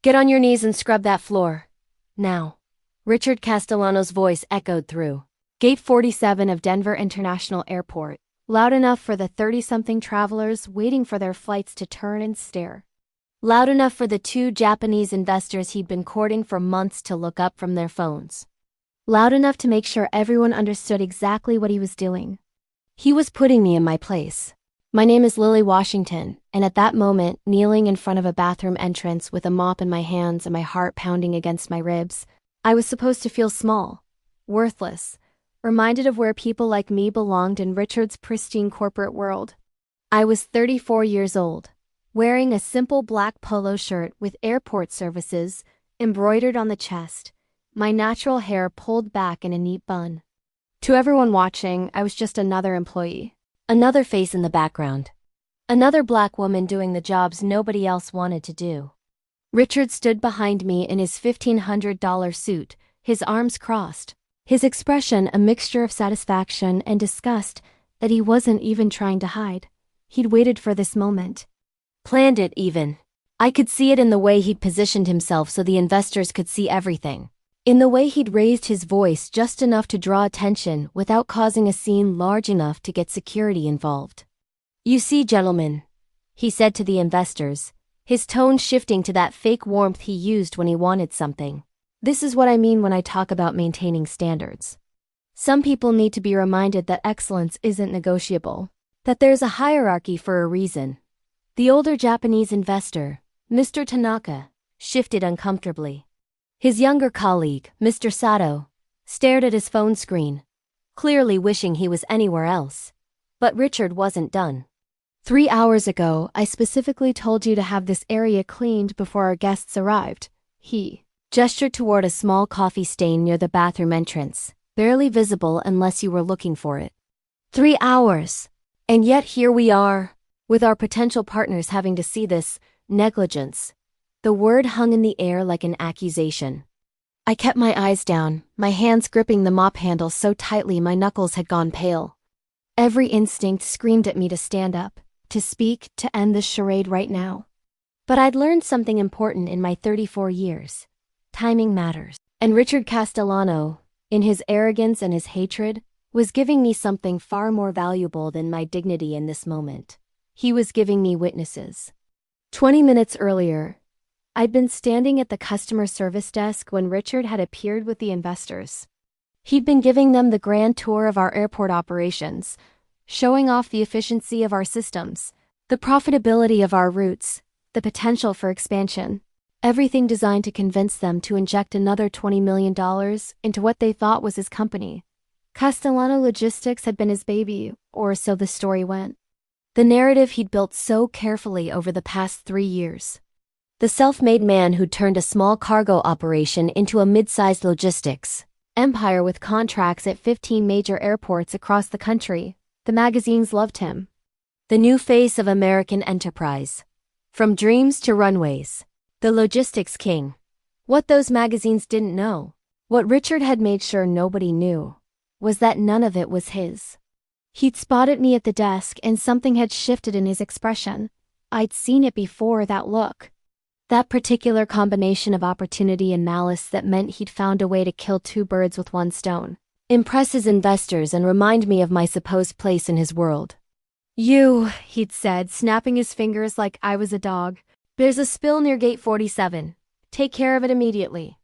Get on your knees and scrub that floor. Now. Richard Castellano's voice echoed through Gate 47 of Denver International Airport, loud enough for the 30-something travelers waiting for their flights to turn and stare. Loud enough for the two Japanese investors he'd been courting for months to look up from their phones. Loud enough to make sure everyone understood exactly what he was doing. He was putting me in my place. My name is Lily Washington, and at that moment, kneeling in front of a bathroom entrance with a mop in my hands and my heart pounding against my ribs, I was supposed to feel small, worthless, reminded of where people like me belonged in Richard's pristine corporate world. I was 34 years old, wearing a simple black polo shirt with airport services embroidered on the chest, my natural hair pulled back in a neat bun. To everyone watching, I was just another employee, another face in the background, another black woman doing the jobs nobody else wanted to do. Richard stood behind me in his $1,500 suit, his arms crossed, his expression a mixture of satisfaction and disgust that he wasn't even trying to hide. He'd waited for this moment. Planned it, even. I could see it in the way he'd positioned himself so the investors could see everything. In the way he'd raised his voice just enough to draw attention without causing a scene large enough to get security involved. "You see, gentlemen," he said to the investors, his tone shifting to that fake warmth he used when he wanted something. "This is what I mean when I talk about maintaining standards. Some people need to be reminded that excellence isn't negotiable, that there's a hierarchy for a reason." The older Japanese investor, Mr. Tanaka, shifted uncomfortably. His younger colleague, Mr. Sato, stared at his phone screen, clearly wishing he was anywhere else. But Richard wasn't done. "3 hours ago, I specifically told you to have this area cleaned before our guests arrived." He gestured toward a small coffee stain near the bathroom entrance, barely visible unless you were looking for it. 3 hours! And yet here we are, with our potential partners having to see this negligence. The word hung in the air like an accusation. I kept my eyes down, my hands gripping the mop handle so tightly my knuckles had gone pale. Every instinct screamed at me to stand up, to speak, to end this charade right now. But I'd learned something important in my 34 years. Timing matters. And Richard Castellano, in his arrogance and his hatred, was giving me something far more valuable than my dignity in this moment. He was giving me witnesses. 20 minutes earlier, I'd been standing at the customer service desk when Richard had appeared with the investors. He'd been giving them the grand tour of our airport operations, showing off the efficiency of our systems, the profitability of our routes, the potential for expansion, everything designed to convince them to inject another $20 million into what they thought was his company. Castellano Logistics had been his baby, or so the story went. The narrative he'd built so carefully over the past 3 years. The self-made man who'd turned a small cargo operation into a mid-sized logistics empire with contracts at 15 major airports across the country. The magazines loved him. The new face of American enterprise. From dreams to runways. The logistics king. What those magazines didn't know, what Richard had made sure nobody knew, was that none of it was his. He'd spotted me at the desk and something had shifted in his expression. I'd seen it before, that look. That particular combination of opportunity and malice that meant he'd found a way to kill 2 birds with 1 stone. Impress his investors and remind me of my supposed place in his world. "You," he'd said, snapping his fingers like I was a dog. "There's a spill near Gate 47. Take care of it immediately."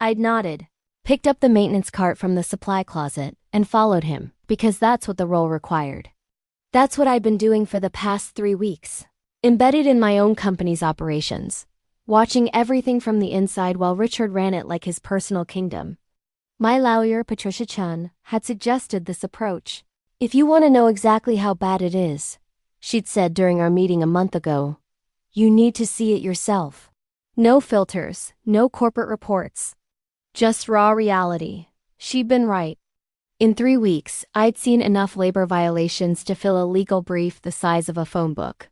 I'd nodded, picked up the maintenance cart from the supply closet, and followed him, because that's what the role required. That's what I'd been doing for the past 3 weeks. Embedded in my own company's operations. Watching everything from the inside while Richard ran it like his personal kingdom. My lawyer, Patricia Chun, had suggested this approach. "If you want to know exactly how bad it is," she'd said during our meeting a month ago, "you need to see it yourself. No filters, no corporate reports. Just raw reality." She'd been right. In 3 weeks, I'd seen enough labor violations to fill a legal brief the size of a phone book.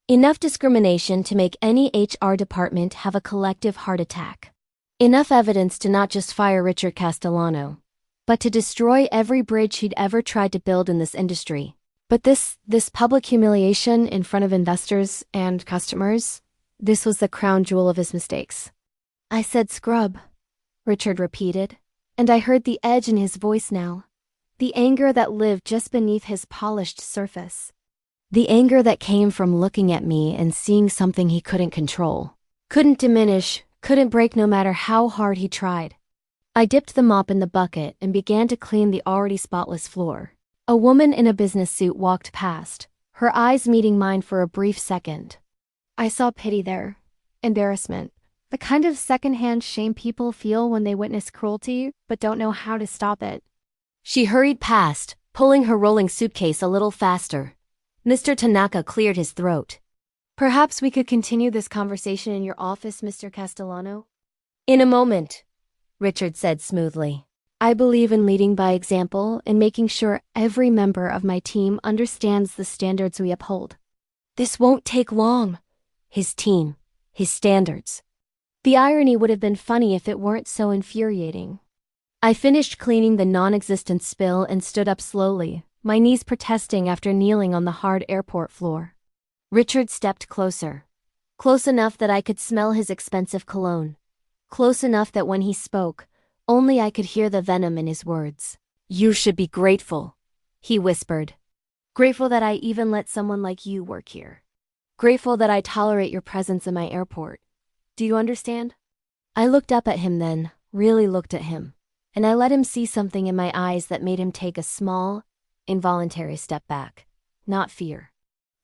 Enough discrimination to make any HR department have a collective heart attack. Enough evidence to not just fire Richard Castellano, but to destroy every bridge he'd ever tried to build in this industry. But this public humiliation in front of investors and customers, this was the crown jewel of his mistakes. I said scrub, Richard repeated, and I heard the edge in his voice now. The anger that lived just beneath his polished surface. The anger that came from looking at me and seeing something he couldn't control. Couldn't diminish, couldn't break no matter how hard he tried. I dipped the mop in the bucket and began to clean the already spotless floor. A woman in a business suit walked past, her eyes meeting mine for a brief second. I saw pity there, embarrassment, the kind of secondhand shame people feel when they witness cruelty but don't know how to stop it. She hurried past, pulling her rolling suitcase a little faster. Mr. Tanaka cleared his throat. Perhaps we could continue this conversation in your office, Mr. Castellano? In a moment, Richard said smoothly. I believe in leading by example and making sure every member of my team understands the standards we uphold. This won't take long. His team, his standards. The irony would have been funny if it weren't so infuriating. I finished cleaning the non-existent spill and stood up slowly, my knees protesting after kneeling on the hard airport floor. Richard stepped closer. Close enough that I could smell his expensive cologne. Close enough that when he spoke, only I could hear the venom in his words. You should be grateful, he whispered. Grateful that I even let someone like you work here. Grateful that I tolerate your presence in my airport. Do you understand? I looked up at him then, really looked at him. And I let him see something in my eyes that made him take a small, involuntary step back. Not fear.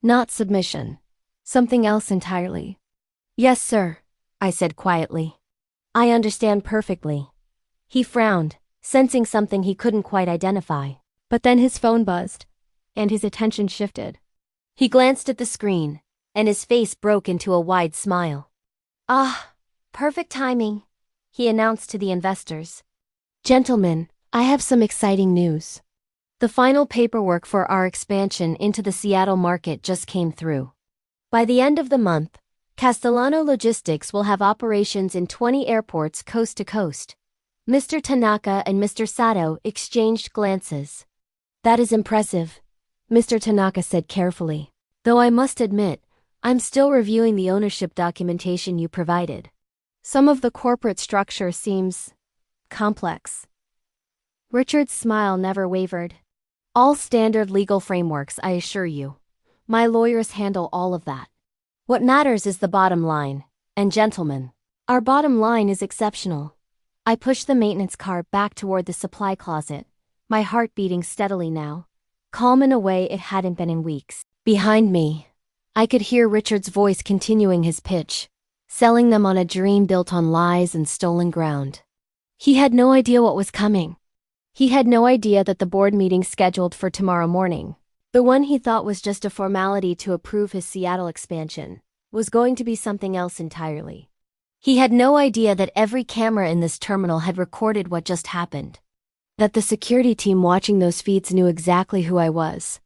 Not submission. Something else entirely. Yes, sir, I said quietly. I understand perfectly. He frowned, sensing something he couldn't quite identify. But then his phone buzzed, and his attention shifted. He glanced at the screen, and his face broke into a wide smile. Ah, perfect timing, he announced to the investors. Gentlemen, I have some exciting news. The final paperwork for our expansion into the Seattle market just came through. By the end of the month, Castellano Logistics will have operations in 20 airports coast to coast. Mr. Tanaka and Mr. Sato exchanged glances. That is impressive, Mr. Tanaka said carefully. Though I must admit, I'm still reviewing the ownership documentation you provided. Some of the corporate structure seems complex. Richard's smile never wavered. All standard legal frameworks, I assure you. My lawyers handle all of that. What matters is the bottom line. And gentlemen, our bottom line is exceptional. I pushed the maintenance car back toward the supply closet, my heart beating steadily now, calm in a way it hadn't been in weeks. Behind me, I could hear Richard's voice continuing his pitch, selling them on a dream built on lies and stolen ground. He had no idea what was coming. He had no idea that the board meeting scheduled for tomorrow morning, the one he thought was just a formality to approve his Seattle expansion, was going to be something else entirely. He had no idea that every camera in this terminal had recorded what just happened. That the security team watching those feeds knew exactly who I was.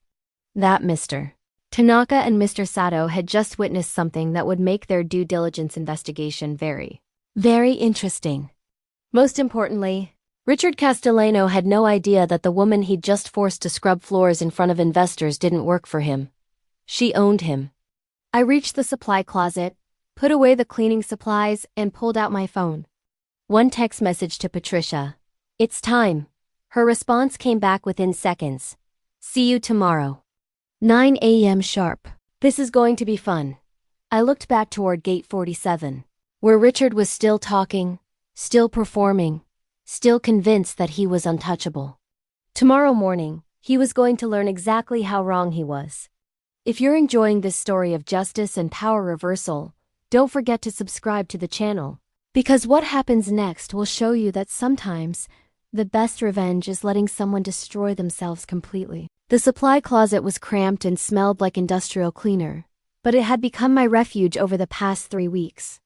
That Mr. Tanaka and Mr. Sato had just witnessed something that would make their due diligence investigation very, very interesting. Most importantly, Richard Castellano had no idea that the woman he'd just forced to scrub floors in front of investors didn't work for him. She owned him. I reached the supply closet, put away the cleaning supplies, and pulled out my phone. One text message to Patricia. It's time. Her response came back within seconds. See you tomorrow. 9 a.m. sharp. This is going to be fun. I looked back toward gate 47, where Richard was still talking, still performing, still convinced that he was untouchable. Tomorrow morning, he was going to learn exactly how wrong he was. If you're enjoying this story of justice and power reversal, don't forget to subscribe to the channel, because what happens next will show you that sometimes the best revenge is letting someone destroy themselves completely. The supply closet was cramped and smelled like industrial cleaner, but it had become my refuge over the past 3 weeks.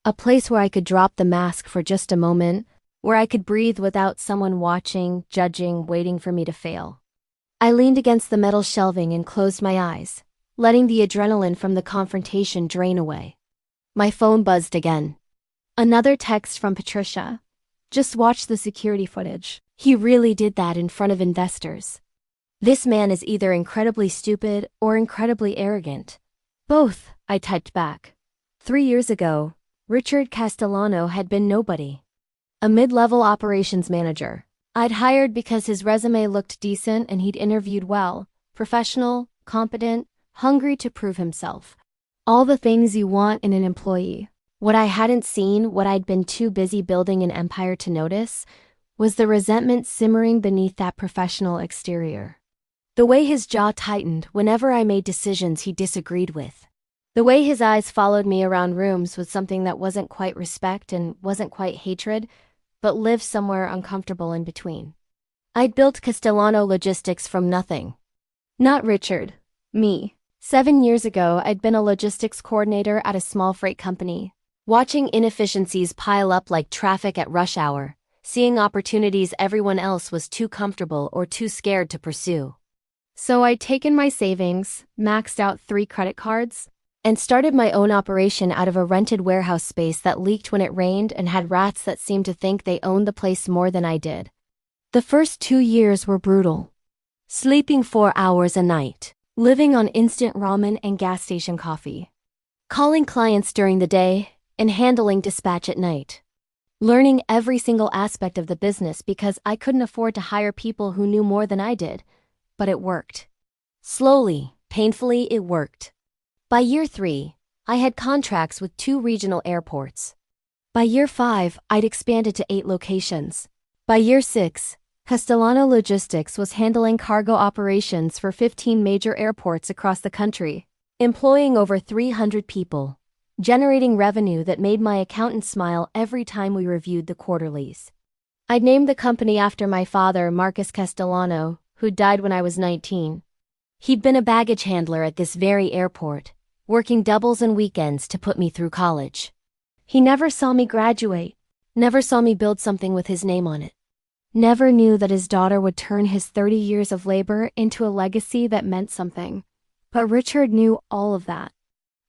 A place where I could drop the mask for just a moment, where I could breathe without someone watching, judging, waiting for me to fail. I leaned against the metal shelving and closed my eyes, letting the adrenaline from the confrontation drain away. My phone buzzed again. Another text from Patricia. Just watch the security footage. He really did that in front of investors. This man is either incredibly stupid or incredibly arrogant. Both, I typed back. 3 years ago, Richard Castellano had been nobody. A mid-level operations manager. I'd hired because his resume looked decent and he'd interviewed well, professional, competent, hungry to prove himself. All the things you want in an employee. What I hadn't seen, what I'd been too busy building an empire to notice, was the resentment simmering beneath that professional exterior. The way his jaw tightened whenever I made decisions he disagreed with. The way his eyes followed me around rooms with something that wasn't quite respect and wasn't quite hatred, but lived somewhere uncomfortable in between. I'd built Castellano Logistics from nothing. Not Richard, me. 7 years ago, I'd been a logistics coordinator at a small freight company, watching inefficiencies pile up like traffic at rush hour, seeing opportunities everyone else was too comfortable or too scared to pursue. So I'd taken my savings, maxed out 3 credit cards, and started my own operation out of a rented warehouse space that leaked when it rained and had rats that seemed to think they owned the place more than I did. The first 2 years were brutal. Sleeping 4 hours a night, living on instant ramen and gas station coffee, calling clients during the day, and handling dispatch at night. Learning every single aspect of the business because I couldn't afford to hire people who knew more than I did. But it worked. Slowly, painfully, it worked. By year 3, I had contracts with 2 regional airports. By year 5, I'd expanded to 8 locations. By year 6, Castellano Logistics was handling cargo operations for 15 major airports across the country, employing over 300 people, generating revenue that made my accountant smile every time we reviewed the quarterlies. I'd named the company after my father, Marcus Castellano, who died when I was 19. He'd been a baggage handler at this very airport, working doubles and weekends to put me through college. He never saw me graduate, never saw me build something with his name on it. Never knew that his daughter would turn his 30 years of labor into a legacy that meant something. But Richard knew all of that.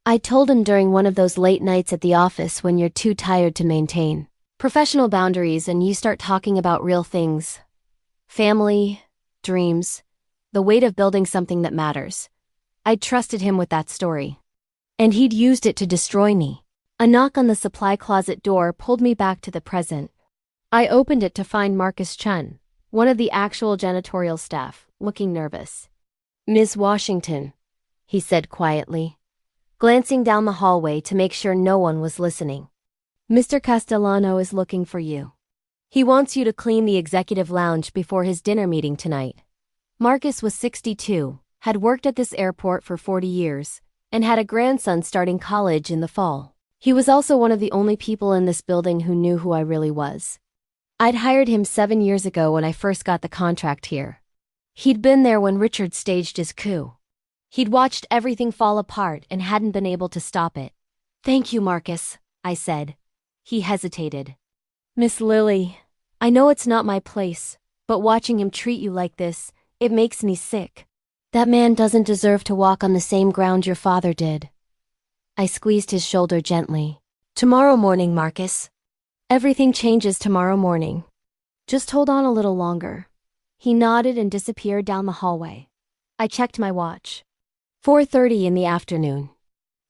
I told him during one of those late nights at the office when you're too tired to maintain professional boundaries and you start talking about real things. Family, dreams, the weight of building something that matters. I'd trusted him with that story. And he'd used it to destroy me. A knock on the supply closet door pulled me back to the present. I opened it to find Marcus Chun, one of the actual janitorial staff, looking nervous. "Miss Washington," he said quietly, glancing down the hallway to make sure no one was listening. "Mr. Castellano is looking for you. He wants you to clean the executive lounge before his dinner meeting tonight." Marcus was 62, had worked at this airport for 40 years, and had a grandson starting college in the fall. He was also one of the only people in this building who knew who I really was. I'd hired him 7 years ago when I first got the contract here. He'd been there when Richard staged his coup. He'd watched everything fall apart and hadn't been able to stop it. "Thank you, Marcus," I said. He hesitated. "Miss Lily, I know it's not my place, but watching him treat you like this, it makes me sick. That man doesn't deserve to walk on the same ground your father did." I squeezed his shoulder gently. "Tomorrow morning, Marcus. Everything changes tomorrow morning. Just hold on a little longer." He nodded and disappeared down the hallway. I checked my watch. 4:30 in the afternoon.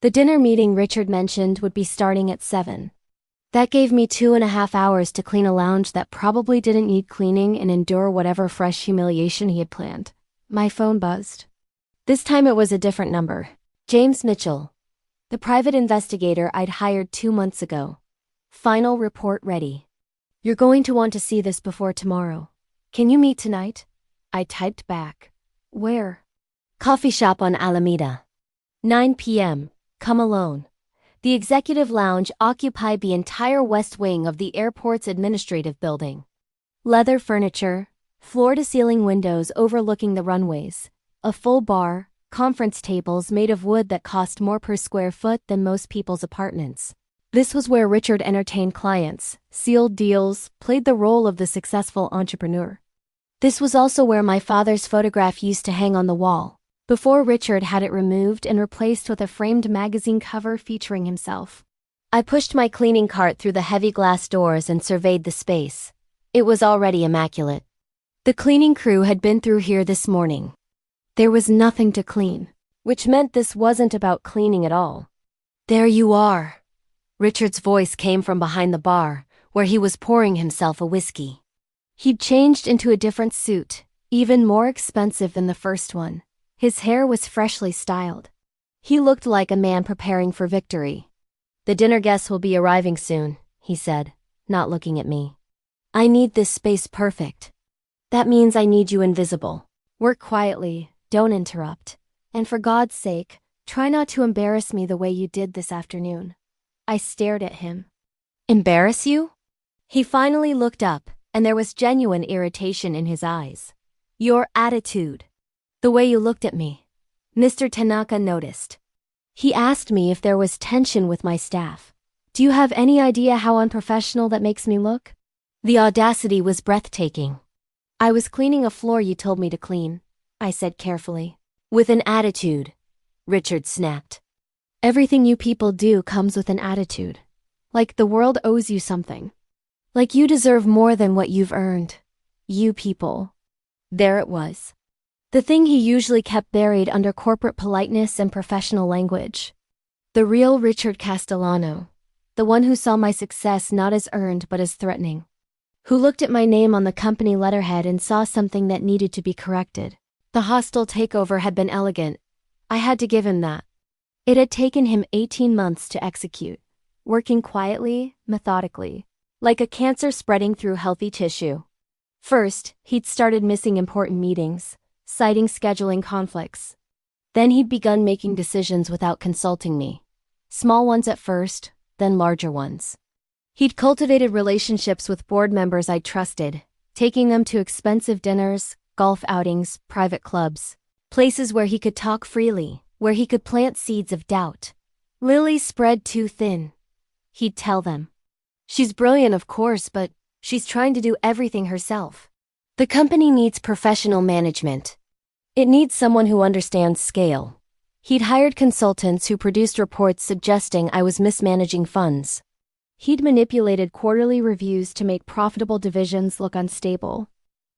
The dinner meeting Richard mentioned would be starting at 7. That gave me 2.5 hours to clean a lounge that probably didn't need cleaning and endure whatever fresh humiliation he had planned. My phone buzzed. This time it was a different number. James Mitchell, the private investigator I'd hired 2 months ago. "Final report ready. You're going to want to see this before tomorrow. Can you meet tonight?" I typed back. "Where?" "Coffee shop on Alameda. 9 p.m. Come alone." The executive lounge occupied the entire west wing of the airport's administrative building. Leather furniture, floor-to-ceiling windows overlooking the runways, a full bar, conference tables made of wood that cost more per square foot than most people's apartments. This was where Richard entertained clients, sealed deals, played the role of the successful entrepreneur. This was also where my father's photograph used to hang on the wall, before Richard had it removed and replaced with a framed magazine cover featuring himself. I pushed my cleaning cart through the heavy glass doors and surveyed the space. It was already immaculate. The cleaning crew had been through here this morning. There was nothing to clean, which meant this wasn't about cleaning at all. "There you are." Richard's voice came from behind the bar, where he was pouring himself a whiskey. He'd changed into a different suit, even more expensive than the first one. His hair was freshly styled. He looked like a man preparing for victory. "The dinner guests will be arriving soon," he said, not looking at me. "I need this space perfect. That means I need you invisible. Work quietly, don't interrupt. And for God's sake, try not to embarrass me the way you did this afternoon." I stared at him. "Embarrass you?" He finally looked up, and there was genuine irritation in his eyes. "Your attitude. The way you looked at me." Mr. Tanaka noticed. He asked me if there was tension with my staff. "Do you have any idea how unprofessional that makes me look?" The audacity was breathtaking. "I was cleaning a floor you told me to clean," I said carefully. "With an attitude," Richard snapped. "Everything you people do comes with an attitude. Like the world owes you something. Like you deserve more than what you've earned. You people." There it was. The thing he usually kept buried under corporate politeness and professional language. The real Richard Castellano. The one who saw my success not as earned but as threatening. Who looked at my name on the company letterhead and saw something that needed to be corrected. The hostile takeover had been elegant. I had to give him that. It had taken him 18 months to execute, working quietly, methodically, like a cancer spreading through healthy tissue. First, he'd started missing important meetings, citing scheduling conflicts. Then he'd begun making decisions without consulting me. Small ones at first, then larger ones. He'd cultivated relationships with board members I'd trusted, taking them to expensive dinners, golf outings, private clubs, places where he could talk freely, where he could plant seeds of doubt. "Lily's spread too thin," he'd tell them. "She's brilliant, of course, but she's trying to do everything herself. The company needs professional management. It needs someone who understands scale." He'd hired consultants who produced reports suggesting I was mismanaging funds. He'd manipulated quarterly reviews to make profitable divisions look unstable.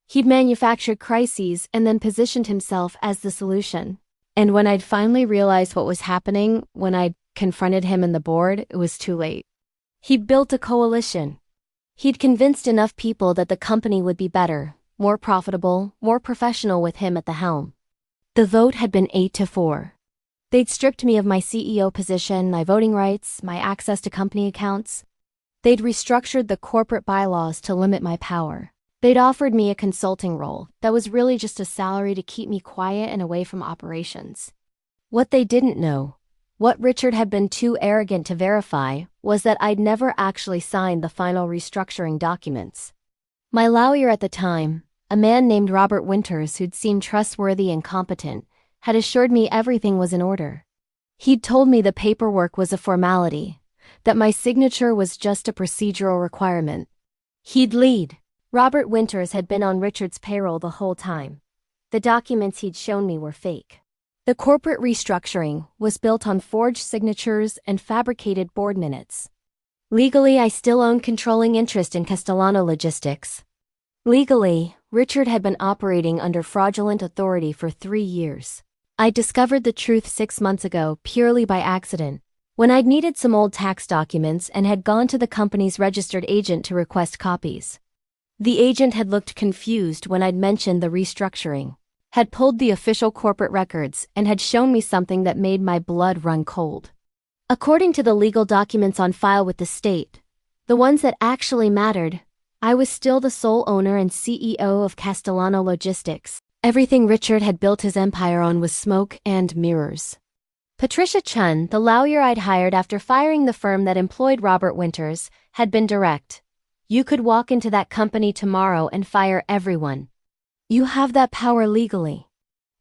He'd manufactured crises and then positioned himself as the solution. And when I'd finally realized what was happening, when I'd confronted him in the board, it was too late. He'd built a coalition. He'd convinced enough people that the company would be better, more profitable, more professional with him at the helm. The vote had been 8-4. They'd stripped me of my CEO position, my voting rights, my access to company accounts. They'd restructured the corporate bylaws to limit my power. They'd offered me a consulting role that was really just a salary to keep me quiet and away from operations. What they didn't know, what Richard had been too arrogant to verify, was that I'd never actually signed the final restructuring documents. My lawyer at the time, a man named Robert Winters who'd seemed trustworthy and competent, had assured me everything was in order. He'd told me the paperwork was a formality, that my signature was just a procedural requirement. He'd lead. Robert Winters had been on Richard's payroll the whole time. The documents he'd shown me were fake. The corporate restructuring was built on forged signatures and fabricated board minutes. Legally, I still owned controlling interest in Castellano Logistics. Legally, Richard had been operating under fraudulent authority for 3 years. I discovered the truth 6 months ago purely by accident, when I'd needed some old tax documents and had gone to the company's registered agent to request copies. The agent had looked confused when I'd mentioned the restructuring, had pulled the official corporate records, and had shown me something that made my blood run cold. According to the legal documents on file with the state, the ones that actually mattered, I was still the sole owner and CEO of Castellano Logistics. Everything Richard had built his empire on was smoke and mirrors. Patricia Chun, the lawyer I'd hired after firing the firm that employed Robert Winters, had been direct. "You could walk into that company tomorrow and fire everyone. You have that power legally.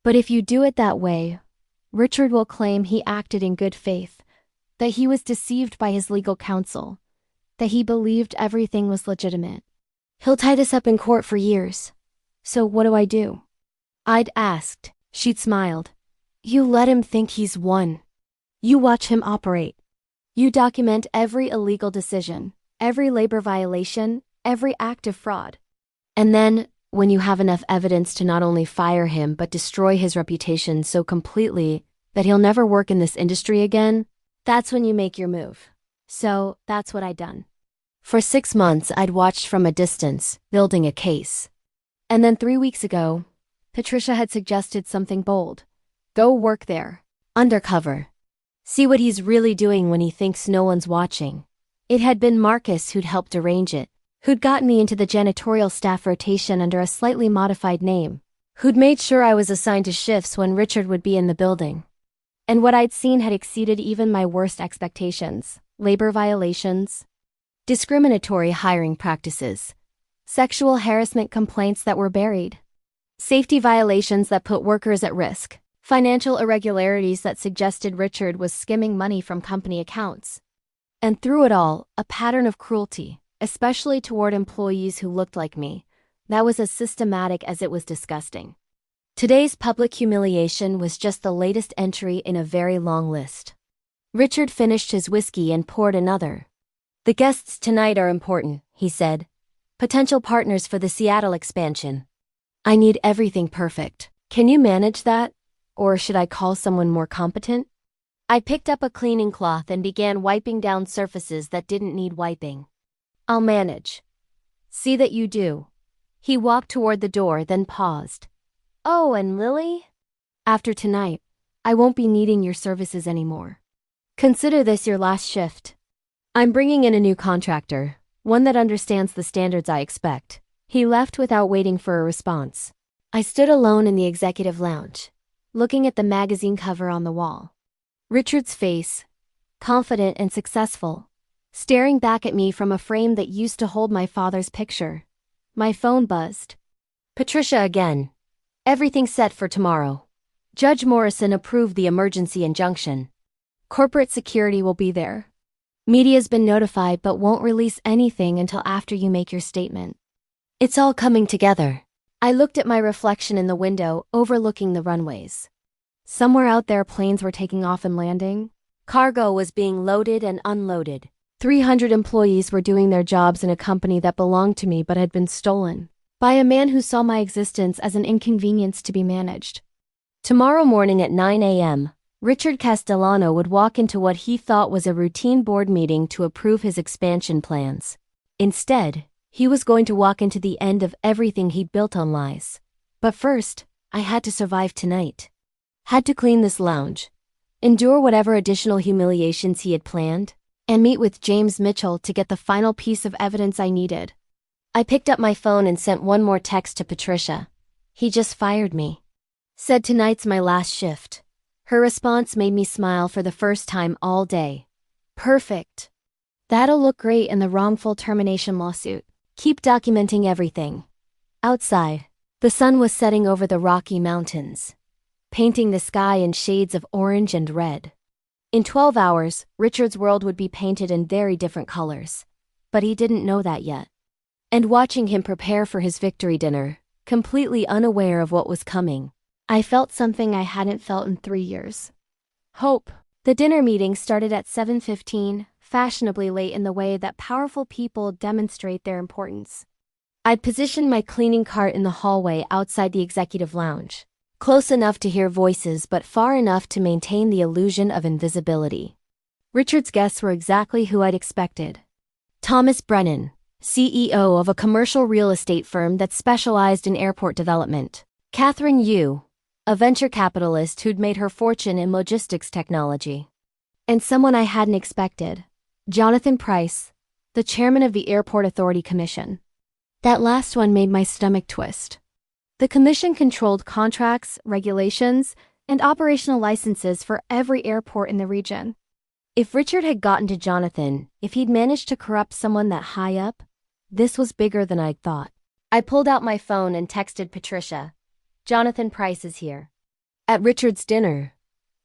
But if you do it that way, Richard will claim he acted in good faith, that he was deceived by his legal counsel, that he believed everything was legitimate. He'll tie this up in court for years. So what do I do?" I'd asked. She'd smiled. "You let him think he's won. You watch him operate. You document every illegal decision, every labor violation, every act of fraud. And then, when you have enough evidence to not only fire him but destroy his reputation so completely that he'll never work in this industry again, that's when you make your move. So, that's what I'd done. For 6 months, I'd watched from a distance, building a case. And then 3 weeks ago, Patricia had suggested something bold. Go work there. Undercover. See what he's really doing when he thinks no one's watching. It had been Marcus who'd helped arrange it, who'd gotten me into the janitorial staff rotation under a slightly modified name, who'd made sure I was assigned to shifts when Richard would be in the building. And what I'd seen had exceeded even my worst expectations. Labor violations, discriminatory hiring practices, sexual harassment complaints that were buried, safety violations that put workers at risk, financial irregularities that suggested Richard was skimming money from company accounts. And through it all, a pattern of cruelty, especially toward employees who looked like me, that was as systematic as it was disgusting. Today's public humiliation was just the latest entry in a very long list. Richard finished his whiskey and poured another. The guests tonight are important, he said. Potential partners for the Seattle expansion. I need everything perfect. Can you manage that? Or should I call someone more competent? I picked up a cleaning cloth and began wiping down surfaces that didn't need wiping. I'll manage. See that you do. He walked toward the door, then paused. Oh, and Lily? After tonight, I won't be needing your services anymore. Consider this your last shift. I'm bringing in a new contractor, one that understands the standards I expect. He left without waiting for a response. I stood alone in the executive lounge, looking at the magazine cover on the wall. Richard's face, confident and successful, staring back at me from a frame that used to hold my father's picture. My phone buzzed. Patricia again. Everything set for tomorrow. Judge Morrison approved the emergency injunction. Corporate security will be there. Media's been notified but won't release anything until after you make your statement. It's all coming together. I looked at my reflection in the window, overlooking the runways. Somewhere out there, planes were taking off and landing. Cargo was being loaded and unloaded. 300 employees were doing their jobs in a company that belonged to me but had been stolen by a man who saw my existence as an inconvenience to be managed. Tomorrow morning at 9 a.m., Richard Castellano would walk into what he thought was a routine board meeting to approve his expansion plans. Instead, he was going to walk into the end of everything he'd built on lies. But first, I had to survive tonight. Had to clean this lounge, endure whatever additional humiliations he had planned, and meet with James Mitchell to get the final piece of evidence I needed. I picked up my phone and sent one more text to Patricia. He just fired me. Said tonight's my last shift. Her response made me smile for the first time all day. Perfect. That'll look great in the wrongful termination lawsuit. Keep documenting everything. Outside, the sun was setting over the Rocky Mountains, painting the sky in shades of orange and red. In 12 hours, Richard's world would be painted in very different colors. But he didn't know that yet. And watching him prepare for his victory dinner, completely unaware of what was coming, I felt something I hadn't felt in 3 years. Hope. The dinner meeting started at 7:15, fashionably late in the way that powerful people demonstrate their importance. I'd positioned my cleaning cart in the hallway outside the executive lounge, close enough to hear voices but far enough to maintain the illusion of invisibility. Richard's guests were exactly who I'd expected. Thomas Brennan, CEO of a commercial real estate firm that specialized in airport development. Catherine Yu, a venture capitalist who'd made her fortune in logistics technology. And someone I hadn't expected, Jonathan Price, the chairman of the Airport Authority Commission. That last one made my stomach twist. The commission controlled contracts, regulations, and operational licenses for every airport in the region. If Richard had gotten to Jonathan, if he'd managed to corrupt someone that high up, this was bigger than I'd thought. I pulled out my phone and texted Patricia. Jonathan Price is here. At Richard's dinner.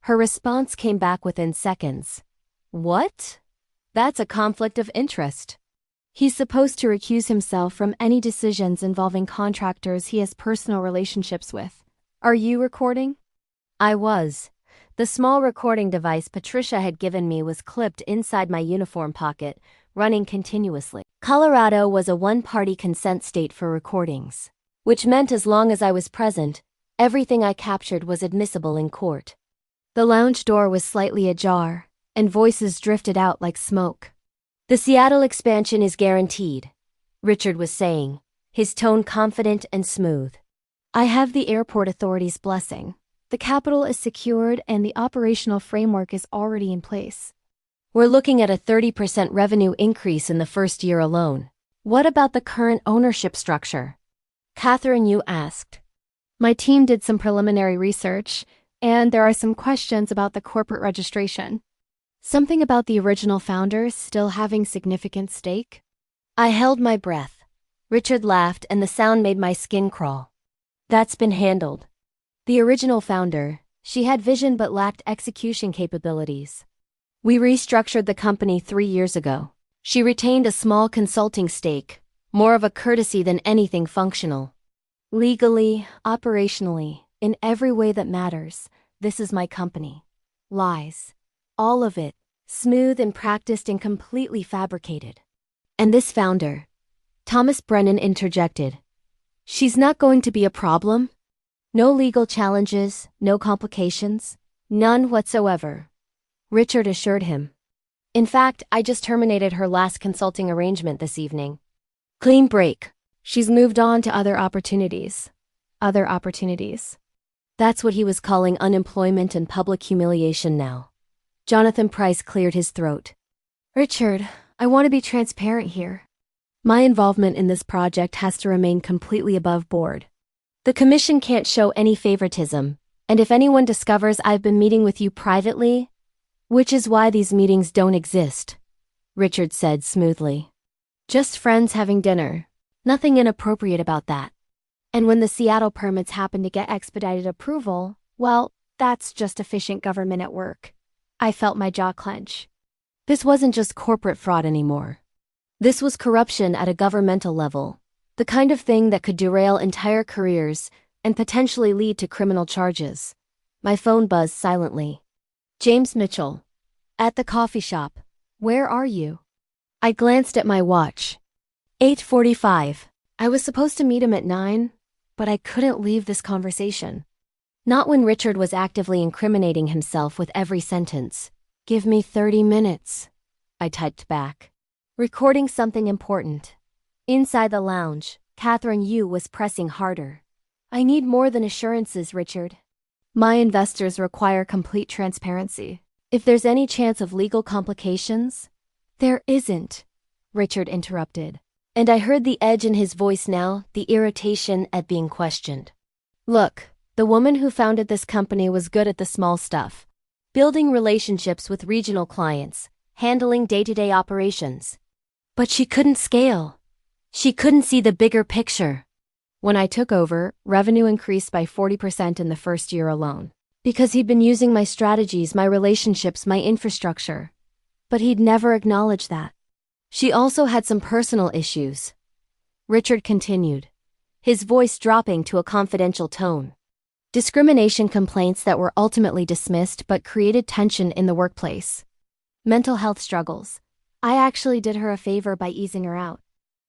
Her response came back within seconds. What? That's a conflict of interest. He's supposed to recuse himself from any decisions involving contractors he has personal relationships with. Are you recording? I was. The small recording device Patricia had given me was clipped inside my uniform pocket, running continuously. Colorado was a one-party consent state for recordings, which meant as long as I was present, everything I captured was admissible in court. The lounge door was slightly ajar, and voices drifted out like smoke. The Seattle expansion is guaranteed, Richard was saying, his tone confident and smooth. I have the airport authority's blessing. The capital is secured and the operational framework is already in place. We're looking at a 30% revenue increase in the first year alone. What about the current ownership structure? Catherine Yu asked. My team did some preliminary research, and there are some questions about the corporate registration. Something about the original founders still having significant stake? I held my breath. Richard laughed and the sound made my skin crawl. That's been handled. The original founder, she had vision but lacked execution capabilities. We restructured the company 3 years ago. She retained a small consulting stake, more of a courtesy than anything functional. Legally, operationally, in every way that matters, this is my company. Lies. All of it, smooth and practiced and completely fabricated. And this founder, Thomas Brennan interjected. She's not going to be a problem? No legal challenges, no complications, none whatsoever, Richard assured him. In fact, I just terminated her last consulting arrangement this evening. Clean break. She's moved on to other opportunities. Other opportunities. That's what he was calling unemployment and public humiliation now. Jonathan Price cleared his throat. Richard, I want to be transparent here. My involvement in this project has to remain completely above board. The commission can't show any favoritism, and if anyone discovers I've been meeting with you privately, which is why these meetings don't exist, Richard said smoothly. Just friends having dinner. Nothing inappropriate about that. And when the Seattle permits happen to get expedited approval, well, that's just efficient government at work. I felt my jaw clench. This wasn't just corporate fraud anymore. This was corruption at a governmental level, the kind of thing that could derail entire careers and potentially lead to criminal charges. My phone buzzed silently. James Mitchell. At the coffee shop. Where are you? I glanced at my watch. 8:45. I was supposed to meet him at 9, but I couldn't leave this conversation. Not when Richard was actively incriminating himself with every sentence. Give me 30 minutes, I typed back. Recording something important. Inside the lounge, Catherine Yu was pressing harder. I need more than assurances, Richard. My investors require complete transparency. If there's any chance of legal complications, there isn't, Richard interrupted. And I heard the edge in his voice now, the irritation at being questioned. Look, the woman who founded this company was good at the small stuff. Building relationships with regional clients, handling day-to-day operations. But she couldn't scale. She couldn't see the bigger picture. When I took over, revenue increased by 40% in the first year alone. Because he'd been using my strategies, my relationships, my infrastructure. But he'd never acknowledged that. She also had some personal issues. Richard continued, his voice dropping to a confidential tone. Discrimination complaints that were ultimately dismissed but created tension in the workplace. Mental health struggles. I actually did her a favor by easing her out.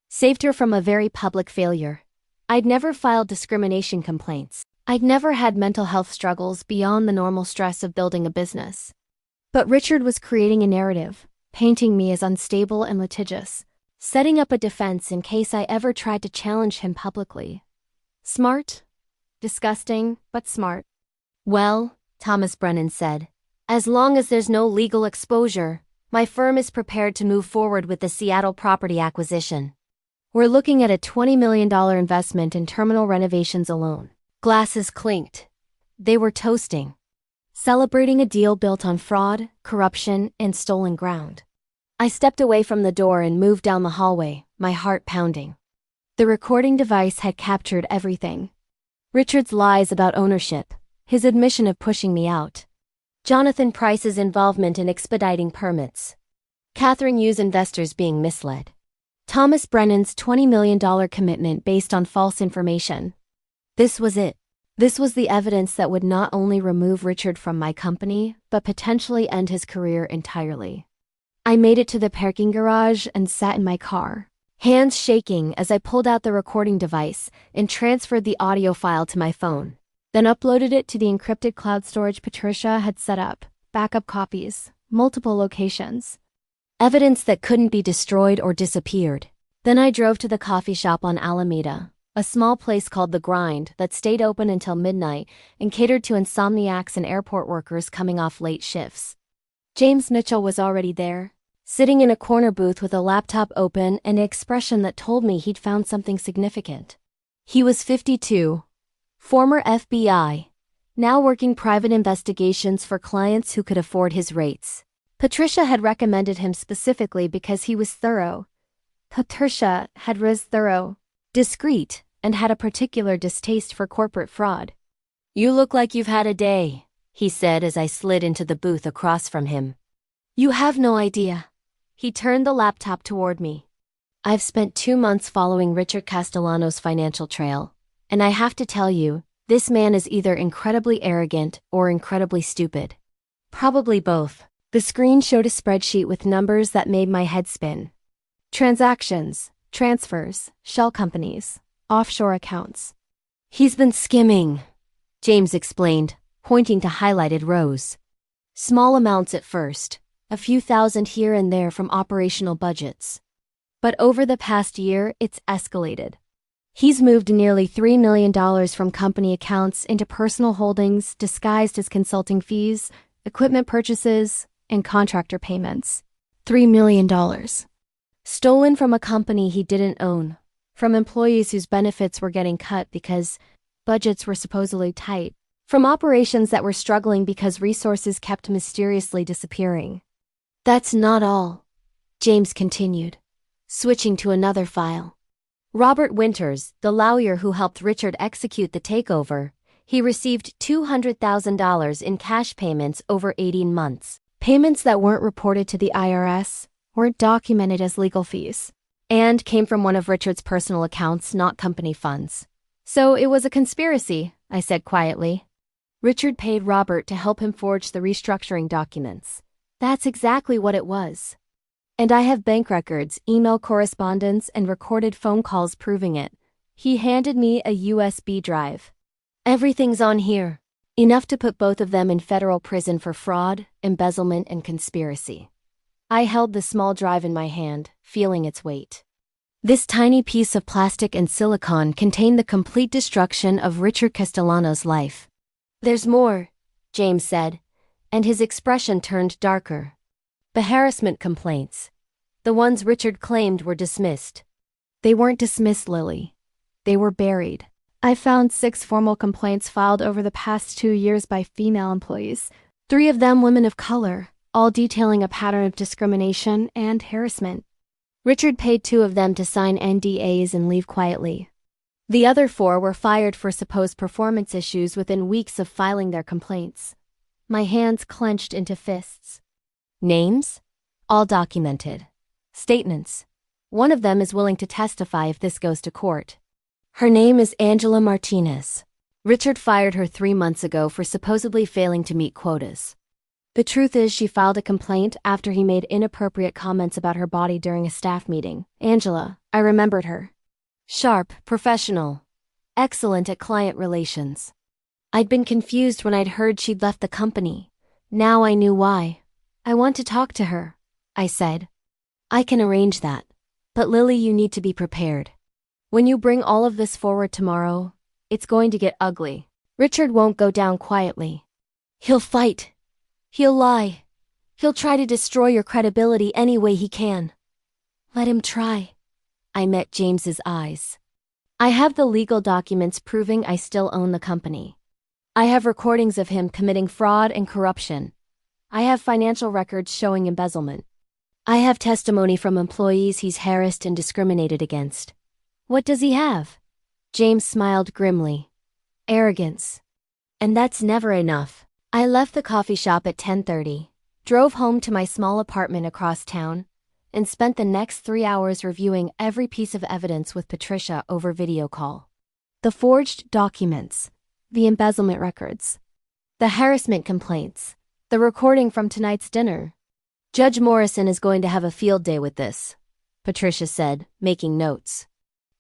Saved her from a very public failure. I'd never filed discrimination complaints. I'd never had mental health struggles beyond the normal stress of building a business. But Richard was creating a narrative, painting me as unstable and litigious, setting up a defense in case I ever tried to challenge him publicly. Smart? Disgusting, but smart. Well, Thomas Brennan said, as long as there's no legal exposure, my firm is prepared to move forward with the Seattle property acquisition. We're looking at a $20 million investment in terminal renovations alone. Glasses clinked. They were toasting. Celebrating a deal built on fraud, corruption, and stolen ground. I stepped away from the door and moved down the hallway, my heart pounding. The recording device had captured everything. Richard's lies about ownership, his admission of pushing me out. Jonathan Price's involvement in expediting permits. Catherine Yu's investors being misled. Thomas Brennan's $20 million commitment based on false information. This was it. This was the evidence that would not only remove Richard from my company, but potentially end his career entirely. I made it to the parking garage and sat in my car, hands shaking as I pulled out the recording device and transferred the audio file to my phone, then uploaded it to the encrypted cloud storage Patricia had set up, backup copies, multiple locations. Evidence that couldn't be destroyed or disappeared. Then I drove to the coffee shop on Alameda, a small place called The Grind that stayed open until midnight and catered to insomniacs and airport workers coming off late shifts. James Mitchell was already there, sitting in a corner booth with a laptop open and an expression that told me he'd found something significant. He was 52, former FBI, now working private investigations for clients who could afford his rates. Patricia had recommended him specifically because he was thorough. Patricia was thorough, discreet, and had a particular distaste for corporate fraud. "You look like you've had a day," he said as I slid into the booth across from him. "You have no idea." He turned the laptop toward me. "I've spent 2 months following Richard Castellano's financial trail, and I have to tell you, this man is either incredibly arrogant or incredibly stupid. Probably both." The screen showed a spreadsheet with numbers that made my head spin. Transactions, transfers, shell companies, offshore accounts. "He's been skimming," James explained, pointing to highlighted rows. "Small amounts at first, a few thousand here and there from operational budgets. But over the past year, it's escalated. He's moved nearly $3 million from company accounts into personal holdings disguised as consulting fees, equipment purchases, and contractor payments. $3 million. Stolen from a company he didn't own, from employees whose benefits were getting cut because budgets were supposedly tight, from operations that were struggling because resources kept mysteriously disappearing. That's not all," James continued, switching to another file. "Robert Winters, the lawyer who helped Richard execute the takeover, he received $200,000 in cash payments over 18 months. Payments that weren't reported to the IRS, weren't documented as legal fees, and came from one of Richard's personal accounts, not company funds. So it was a conspiracy," I said quietly. "Richard paid Robert to help him forge the restructuring documents. That's exactly what it was. And I have bank records, email correspondence, and recorded phone calls proving it." He handed me a USB drive. "Everything's on here. Enough to put both of them in federal prison for fraud, embezzlement, and conspiracy." I held the small drive in my hand, feeling its weight. This tiny piece of plastic and silicone contained the complete destruction of Richard Castellano's life. "There's more," James said, and his expression turned darker. "The harassment complaints. The ones Richard claimed were dismissed." "They weren't dismissed, Lily. They were buried. I found 6 formal complaints filed over the past 2 years by female employees, 3 of them women of color, all detailing a pattern of discrimination and harassment. Richard paid 2 of them to sign NDAs and leave quietly. The other 4 were fired for supposed performance issues within weeks of filing their complaints." My hands clenched into fists. "Names? All documented. Statements. One of them is willing to testify if this goes to court. Her name is Angela Martinez. Richard fired her 3 months ago for supposedly failing to meet quotas. The truth is she filed a complaint after he made inappropriate comments about her body during a staff meeting. Angela, I remembered her. Sharp, professional, excellent at client relations. I'd been confused when I'd heard she'd left the company. Now I knew why. I want to talk to her," I said. "I can arrange that. But Lily, you need to be prepared. When you bring all of this forward tomorrow, it's going to get ugly. Richard won't go down quietly. He'll fight. He'll lie. He'll try to destroy your credibility any way he can. Let him try." I met James's eyes. "I have the legal documents proving I still own the company. I have recordings of him committing fraud and corruption. I have financial records showing embezzlement. I have testimony from employees he's harassed and discriminated against. What does he have?" James smiled grimly. "Arrogance. And that's never enough." I left the coffee shop at 10:30, drove home to my small apartment across town, and spent the next 3 hours reviewing every piece of evidence with Patricia over video call. The forged documents, the embezzlement records, the harassment complaints, the recording from tonight's dinner. "Judge Morrison is going to have a field day with this," Patricia said, making notes.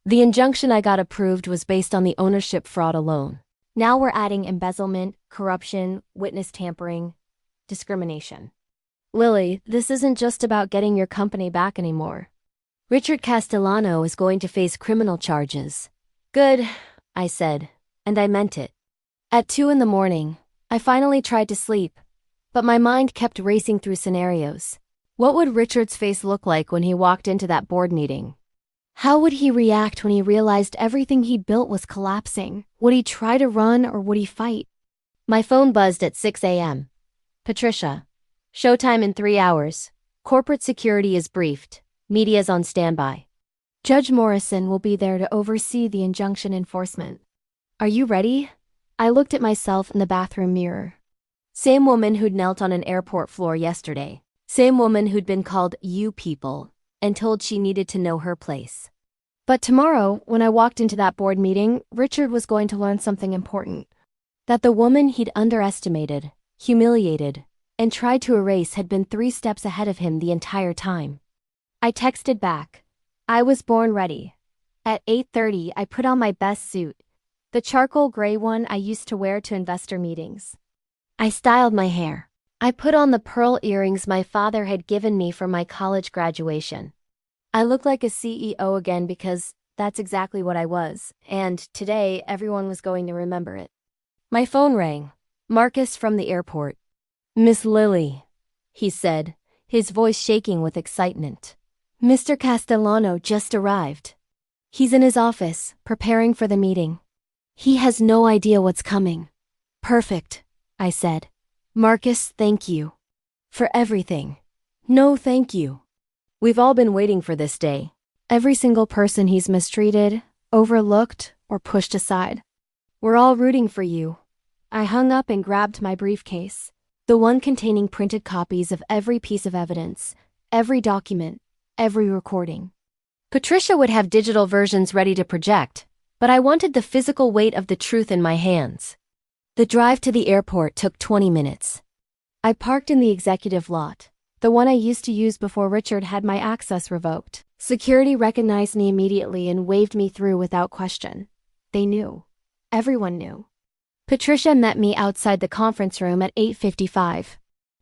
"The injunction I got approved was based on the ownership fraud alone. Now we're adding embezzlement, corruption, witness tampering, discrimination." Lily, this isn't just about getting your company back anymore. Richard Castellano is going to face criminal charges. Good, I said, and I meant it. At 2 in the morning, I finally tried to sleep, but my mind kept racing through scenarios. What would Richard's face look like when he walked into that board meeting? How would he react when he realized everything he built was collapsing? Would he try to run or would he fight? My phone buzzed at 6 a.m. Patricia. Showtime in 3 hours. Corporate security is briefed. Media's on standby. Judge Morrison will be there to oversee the injunction enforcement. Are you ready? I looked at myself in the bathroom mirror. Same woman who'd knelt on an airport floor yesterday. Same woman who'd been called "you people" and told she needed to know her place. But tomorrow, when I walked into that board meeting, Richard was going to learn something important. That the woman he'd underestimated, humiliated, and tried to erase had been 3 steps ahead of him the entire time. I texted back. I was born ready. At 8:30, I put on my best suit, the charcoal gray one I used to wear to investor meetings. I styled my hair. I put on the pearl earrings my father had given me for my college graduation. I looked like a CEO again because that's exactly what I was, and today everyone was going to remember it. My phone rang. Marcus from the airport. "Miss Lily," he said, his voice shaking with excitement. "Mr. Castellano just arrived. He's in his office, preparing for the meeting. He has no idea what's coming." "Perfect," I said. "Marcus, thank you. For everything." "No, thank you. We've all been waiting for this day." Every single person he's mistreated, overlooked, or pushed aside. "We're all rooting for you." I hung up and grabbed my briefcase, the one containing printed copies of every piece of evidence, every document, every recording. Patricia would have digital versions ready to project, but I wanted the physical weight of the truth in my hands. The drive to the airport took 20 minutes. I parked in the executive lot, the one I used to use before Richard had my access revoked. Security recognized me immediately and waved me through without question. They knew. Everyone knew. Patricia met me outside the conference room at 8:55.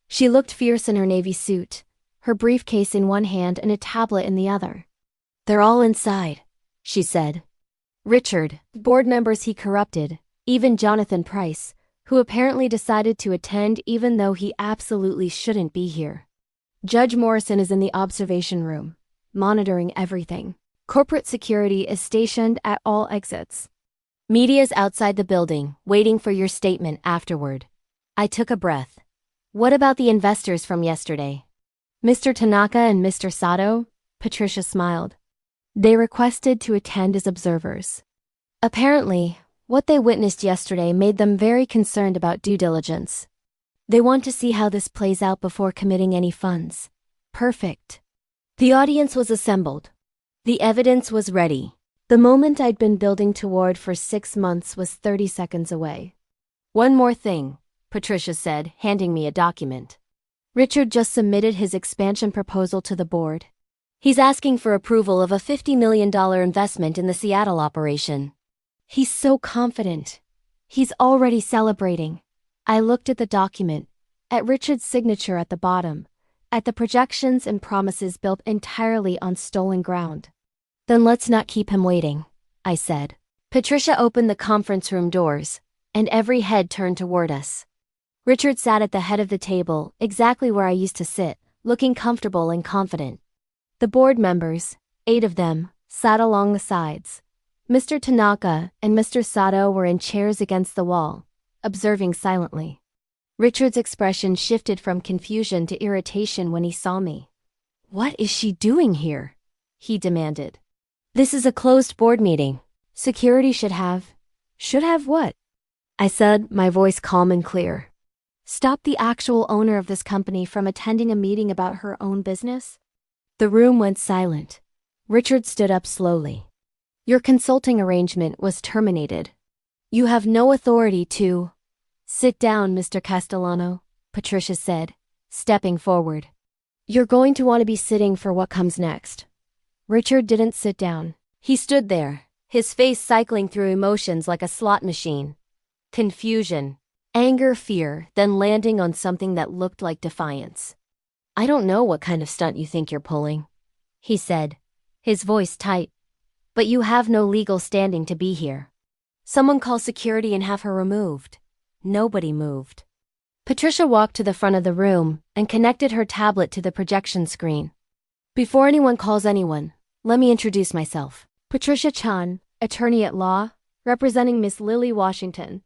She looked fierce in her navy suit, her briefcase in one hand and a tablet in the other. "They're all inside," she said. Richard, board members he corrupted, even Jonathan Price, who apparently decided to attend even though he absolutely shouldn't be here. Judge Morrison is in the observation room, monitoring everything. Corporate security is stationed at all exits. Media's outside the building, waiting for your statement afterward. I took a breath. What about the investors from yesterday? Mr. Tanaka and Mr. Sato? Patricia smiled. They requested to attend as observers. Apparently, what they witnessed yesterday made them very concerned about due diligence. They want to see how this plays out before committing any funds. Perfect. The audience was assembled. The evidence was ready. The moment I'd been building toward for 6 months was 30 seconds away. "One more thing," Patricia said, handing me a document. Richard just submitted his expansion proposal to the board. He's asking for approval of a $50 million investment in the Seattle operation. He's so confident. He's already celebrating. I looked at the document, at Richard's signature at the bottom, at the projections and promises built entirely on stolen ground. Then let's not keep him waiting, I said. Patricia opened the conference room doors, and every head turned toward us. Richard sat at the head of the table, exactly where I used to sit, looking comfortable and confident. The board members, 8 of them, sat along the sides. Mr. Tanaka and Mr. Sato were in chairs against the wall, observing silently. Richard's expression shifted from confusion to irritation when he saw me. "What is she doing here?" he demanded. "This is a closed board meeting. Security should have..." "Should have what?" I said, my voice calm and clear. "Stop the actual owner of this company from attending a meeting about her own business?" The room went silent. Richard stood up slowly. "Your consulting arrangement was terminated. You have no authority to..." "Sit down, Mr. Castellano," Patricia said, stepping forward. "You're going to want to be sitting for what comes next." Richard didn't sit down. He stood there, his face cycling through emotions like a slot machine. Confusion, anger, fear, then landing on something that looked like defiance. I don't know what kind of stunt you think you're pulling, he said, his voice tight. But you have no legal standing to be here. Someone call security and have her removed. Nobody moved. Patricia walked to the front of the room and connected her tablet to the projection screen. Before anyone calls anyone, let me introduce myself. Patricia Chan, attorney at law, representing Miss Lily Washington.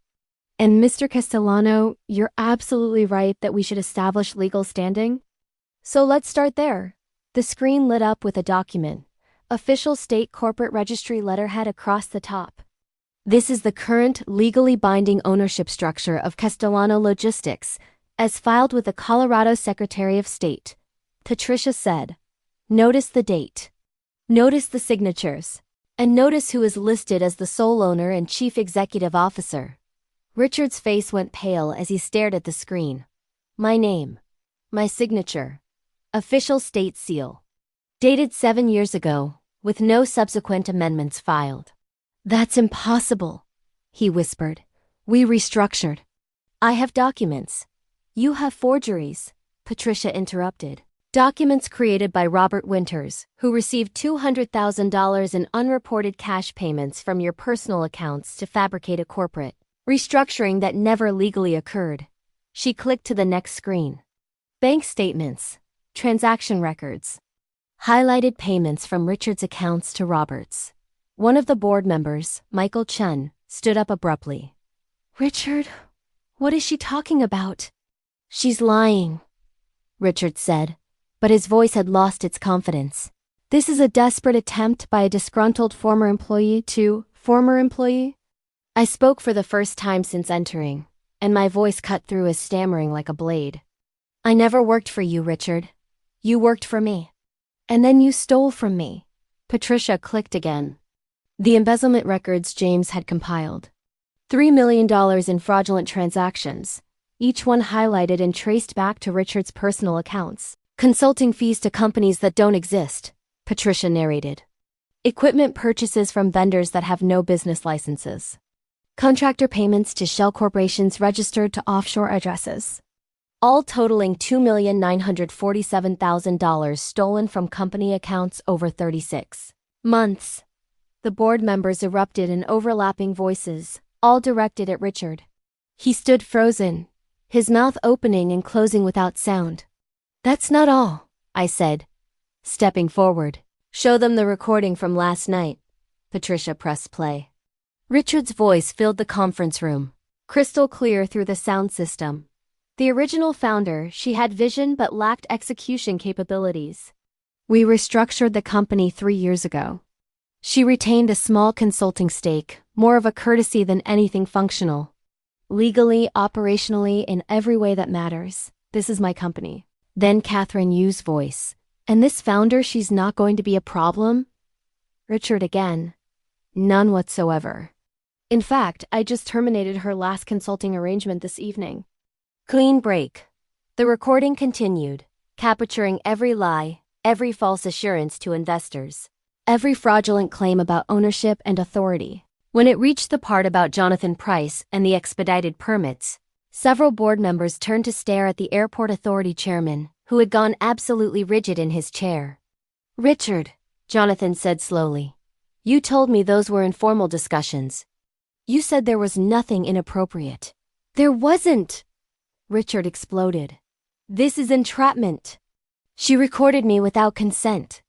And Mr. Castellano, you're absolutely right that we should establish legal standing. So let's start there. The screen lit up with a document. Official state corporate registry letterhead across the top. This is the current legally binding ownership structure of Castellano Logistics, as filed with the Colorado Secretary of State, Patricia said. Notice the date. Notice the signatures. And notice who is listed as the sole owner and chief executive officer. Richard's face went pale as he stared at the screen. My name. My signature. Official state seal. Dated 7 years ago, with no subsequent amendments filed. That's impossible, he whispered. We restructured. I have documents. You have forgeries, Patricia interrupted. Documents created by Robert Winters, who received $200,000 in unreported cash payments from your personal accounts to fabricate a corporate restructuring that never legally occurred. She clicked to the next screen. Bank statements. Transaction records. Highlighted payments from Richard's accounts to Robert's. One of the board members, Michael Chen, stood up abruptly. Richard, what is she talking about? She's lying, Richard said, but his voice had lost its confidence. This is a desperate attempt by a disgruntled former employee to former employee. I spoke for the first time since entering, and my voice cut through as stammering like a blade. I never worked for you, Richard. You worked for me. And then you stole from me. Patricia clicked again. The embezzlement records James had compiled. $3 million in fraudulent transactions, each one highlighted and traced back to Richard's personal accounts. Consulting fees to companies that don't exist, Patricia narrated. Equipment purchases from vendors that have no business licenses. Contractor payments to shell corporations registered to offshore addresses. All totaling $2,947,000 stolen from company accounts over 36 months. The board members erupted in overlapping voices, all directed at Richard. He stood frozen, his mouth opening and closing without sound. That's not all, I said, stepping forward. Show them the recording from last night. Patricia pressed play. Richard's voice filled the conference room, crystal clear through the sound system. The original founder, she had vision but lacked execution capabilities. We restructured the company 3 years ago. She retained a small consulting stake, more of a courtesy than anything functional. Legally, operationally, in every way that matters, this is my company. Then Catherine Yu's voice. And this founder, she's not going to be a problem? Richard again. None whatsoever. In fact, I just terminated her last consulting arrangement this evening. Clean break. The recording continued, capturing every lie, every false assurance to investors, every fraudulent claim about ownership and authority. When it reached the part about Jonathan Price and the expedited permits, several board members turned to stare at the airport authority chairman, who had gone absolutely rigid in his chair. Richard, Jonathan said slowly, you told me those were informal discussions. You said there was nothing inappropriate. There wasn't! Richard exploded. This is entrapment. She recorded me without consent.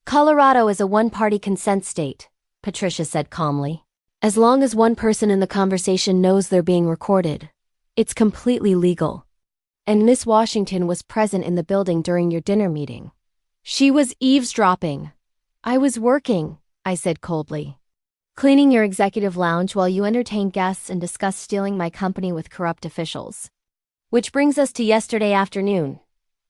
Colorado is a one-party consent state, Patricia said calmly. As long as one person in the conversation knows they're being recorded, it's completely legal. And Miss Washington was present in the building during your dinner meeting. She was eavesdropping. I was working, I said coldly. Cleaning your executive lounge while you entertain guests and discuss stealing my company with corrupt officials. Which brings us to yesterday afternoon.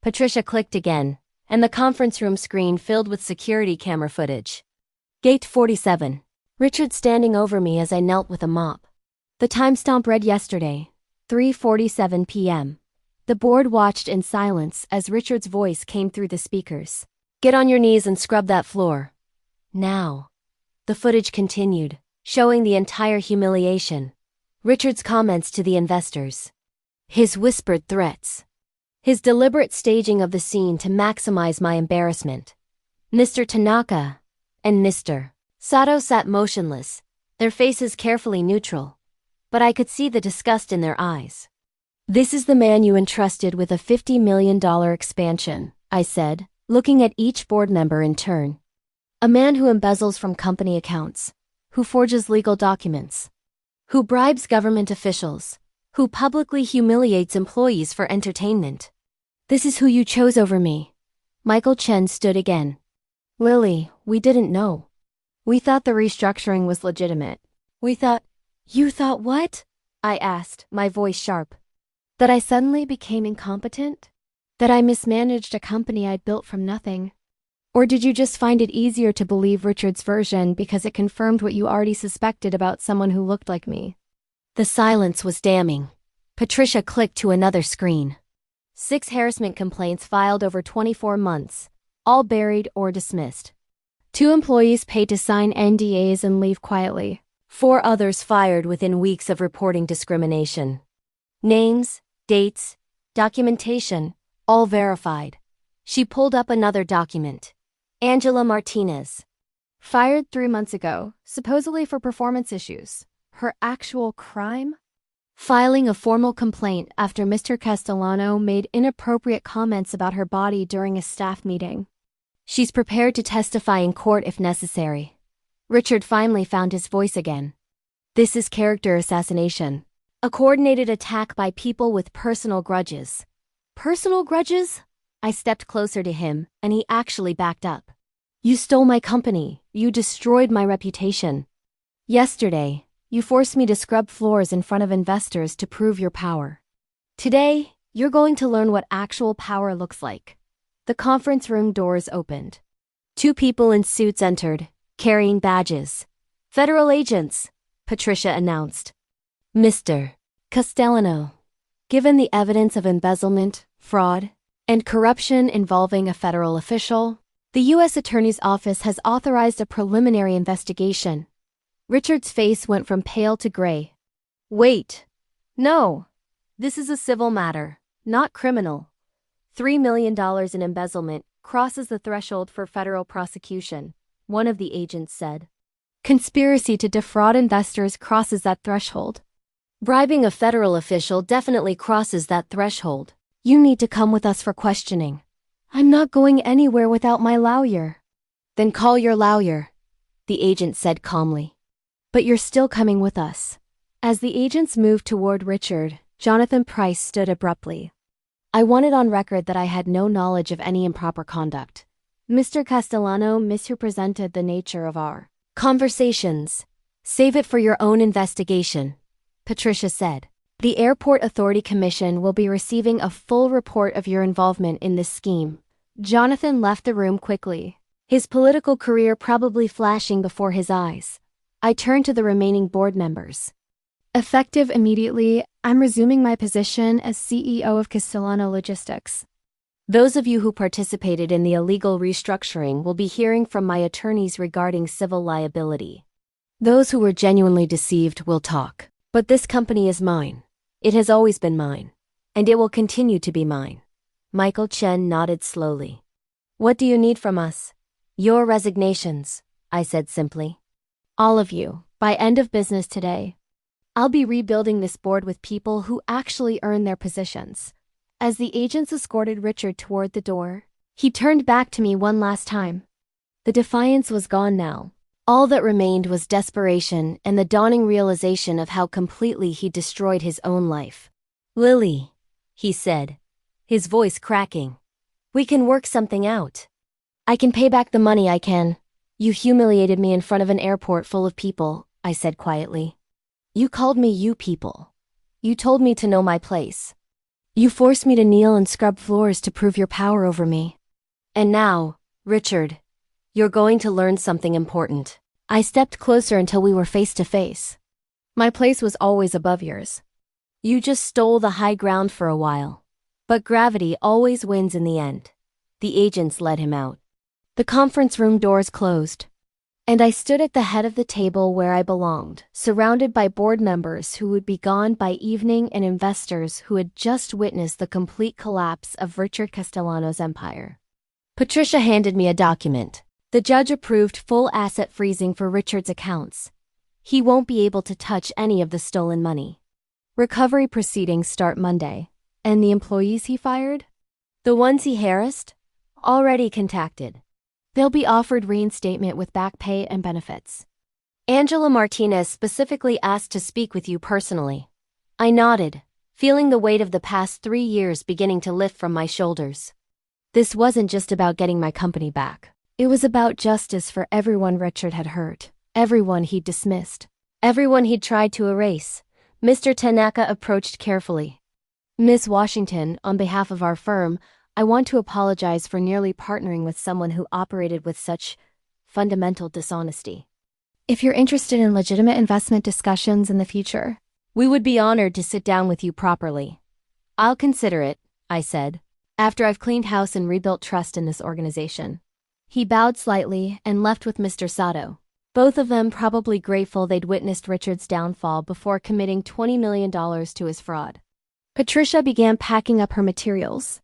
Patricia clicked again, and the conference room screen filled with security camera footage. Gate 47. Richard standing over me as I knelt with a mop. The timestamp read yesterday, 3:47 p.m. The board watched in silence as Richard's voice came through the speakers. Get on your knees and scrub that floor. Now. The footage continued, showing the entire humiliation. Richard's comments to the investors. His whispered threats. his deliberate staging of the scene to maximize my embarrassment. Mr. Tanaka and Mr. Sato sat motionless, their faces carefully neutral, but I could see the disgust in their eyes. "This is the man you entrusted with a $50 million expansion," I said, looking at each board member in turn. "A man who embezzles from company accounts, who forges legal documents, who bribes government officials, who publicly humiliates employees for entertainment. This is who you chose over me." Michael Chen stood again. "Lily, we didn't know. We thought the restructuring was legitimate. You thought what?" I asked, my voice sharp. "That I suddenly became incompetent? That I mismanaged a company I'd built from nothing? Or did you just find it easier to believe Richard's version because it confirmed what you already suspected about someone who looked like me?" The silence was damning. Patricia clicked to another screen. 6 harassment complaints filed over 24 months, all buried or dismissed. 2 employees paid to sign NDAs and leave quietly. 4 others fired within weeks of reporting discrimination. Names, dates, documentation, all verified. She pulled up another document. Angela Martinez. Fired 3 months ago, supposedly for performance issues. Her actual crime? Filing a formal complaint after Mr. Castellano made inappropriate comments about her body during a staff meeting. She's prepared to testify in court if necessary. Richard finally found his voice again. "This is character assassination. A coordinated attack by people with personal grudges." "Personal grudges?" I stepped closer to him, and he actually backed up. "You stole my company. You destroyed my reputation. Yesterday, you forced me to scrub floors in front of investors to prove your power. Today, you're going to learn what actual power looks like." The conference room doors opened. 2 people in suits entered, carrying badges. "Federal agents," Patricia announced. "Mr. Castellano, given the evidence of embezzlement, fraud, and corruption involving a federal official, the U.S. Attorney's Office has authorized a preliminary investigation." Richard's face went from pale to gray. "Wait. No. This is a civil matter, not criminal. $3 million in embezzlement crosses the threshold for federal prosecution," one of the agents said. "Conspiracy to defraud investors crosses that threshold. Bribing a federal official definitely crosses that threshold. You need to come with us for questioning." "I'm not going anywhere without my lawyer." "Then call your lawyer," the agent said calmly. "But you're still coming with us." As the agents moved toward Richard, Jonathan Price stood abruptly. I wanted on record that I had no knowledge of any improper conduct. "Mr. Castellano misrepresented the nature of our conversations. Save it for your own investigation," Patricia said. "The Airport Authority Commission will be receiving a full report of your involvement in this scheme." Jonathan left the room quickly, his political career probably flashing before his eyes. I turned to the remaining board members. "Effective immediately, I'm resuming my position as CEO of Castellano Logistics. Those of you who participated in the illegal restructuring will be hearing from my attorneys regarding civil liability. Those who were genuinely deceived will talk. But this company is mine. It has always been mine. And it will continue to be mine." Michael Chen nodded slowly. "What do you need from us?" "Your resignations," I said simply. "All of you, by end of business today. I'll be rebuilding this board with people who actually earn their positions." As the agents escorted Richard toward the door, he turned back to me one last time. The defiance was gone now. All that remained was desperation and the dawning realization of how completely he destroyed his own life. "Lily," he said, his voice cracking, "we can work something out. I can pay back the money I can. You humiliated me in front of an airport full of people," I said quietly. "You called me you people. You told me to know my place. You forced me to kneel and scrub floors to prove your power over me. And now, Richard, you're going to learn something important." I stepped closer until we were face to face. "My place was always above yours. You just stole the high ground for a while. But gravity always wins in the end." The agents led him out. The conference room doors closed. And I stood at the head of the table where I belonged, surrounded by board members who would be gone by evening and investors who had just witnessed the complete collapse of Richard Castellano's empire. Patricia handed me a document. The judge approved full asset freezing for Richard's accounts. He won't be able to touch any of the stolen money. Recovery proceedings start Monday. And the employees he fired? The ones he harassed? Already contacted. They'll be offered reinstatement with back pay and benefits. Angela Martinez specifically asked to speak with you personally. I nodded, feeling the weight of the past 3 years beginning to lift from my shoulders. This wasn't just about getting my company back. It was about justice for everyone Richard had hurt, everyone he'd dismissed, everyone he'd tried to erase. Mr. Tanaka approached carefully. Ms. Washington, on behalf of our firm, I want to apologize for nearly partnering with someone who operated with such fundamental dishonesty. If you're interested in legitimate investment discussions in the future, we would be honored to sit down with you properly. I'll consider it, I said, after I've cleaned house and rebuilt trust in this organization. He bowed slightly and left with Mr. Sato, both of them probably grateful they'd witnessed Richard's downfall before committing $20 million to his fraud. Patricia began packing up her materials.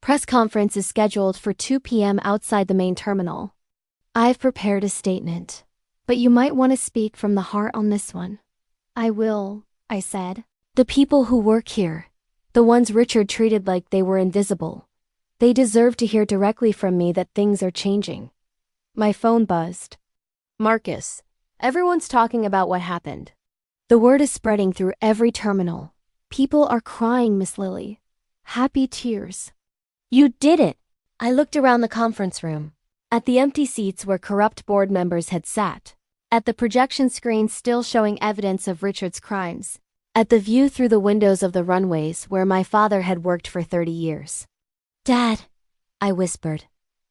Press conference is scheduled for 2 p.m. outside the main terminal. I've prepared a statement, but you might want to speak from the heart on this one. I will, I said. The people who work here, the ones Richard treated like they were invisible, they deserve to hear directly from me that things are changing. My phone buzzed. Marcus, everyone's talking about what happened. The word is spreading through every terminal. People are crying, Miss Lily. Happy tears. You did it! I looked around the conference room. At the empty seats where corrupt board members had sat. At the projection screen still showing evidence of Richard's crimes. At the view through the windows of the runways where my father had worked for 30 years. Dad, I whispered.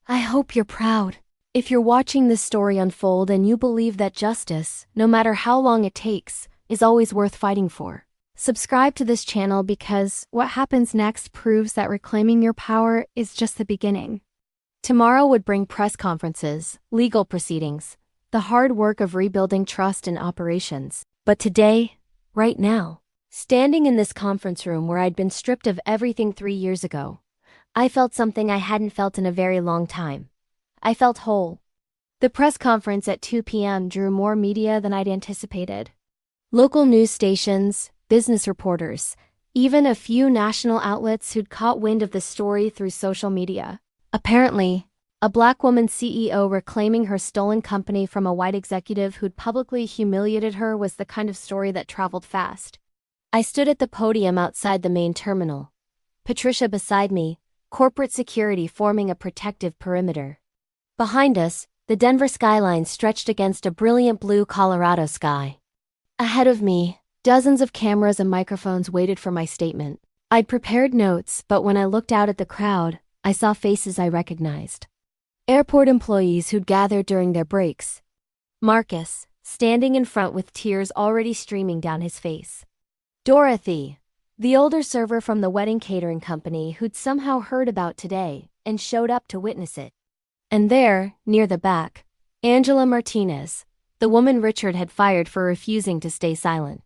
I hope you're proud. If you're watching this story unfold and you believe that justice, no matter how long it takes, is always worth fighting for. Subscribe to this channel because what happens next proves that reclaiming your power is just the beginning. Tomorrow would bring press conferences, legal proceedings, the hard work of rebuilding trust in operations. But today, right now, standing in this conference room where I'd been stripped of everything 3 years ago, I felt something I hadn't felt in a very long time. I felt whole. The press conference at 2 p.m. drew more media than I'd anticipated. Local news stations, business reporters, even a few national outlets who'd caught wind of the story through social media. Apparently, a black woman CEO reclaiming her stolen company from a white executive who'd publicly humiliated her was the kind of story that traveled fast. I stood at the podium outside the main terminal. Patricia beside me, corporate security forming a protective perimeter. Behind us, the Denver skyline stretched against a brilliant blue Colorado sky. Ahead of me, dozens of cameras and microphones waited for my statement. I'd prepared notes, but when I looked out at the crowd, I saw faces I recognized. Airport employees who'd gathered during their breaks. Marcus, standing in front with tears already streaming down his face. Dorothy, the older server from the wedding catering company who'd somehow heard about today and showed up to witness it. And there, near the back, Angela Martinez, the woman Richard had fired for refusing to stay silent.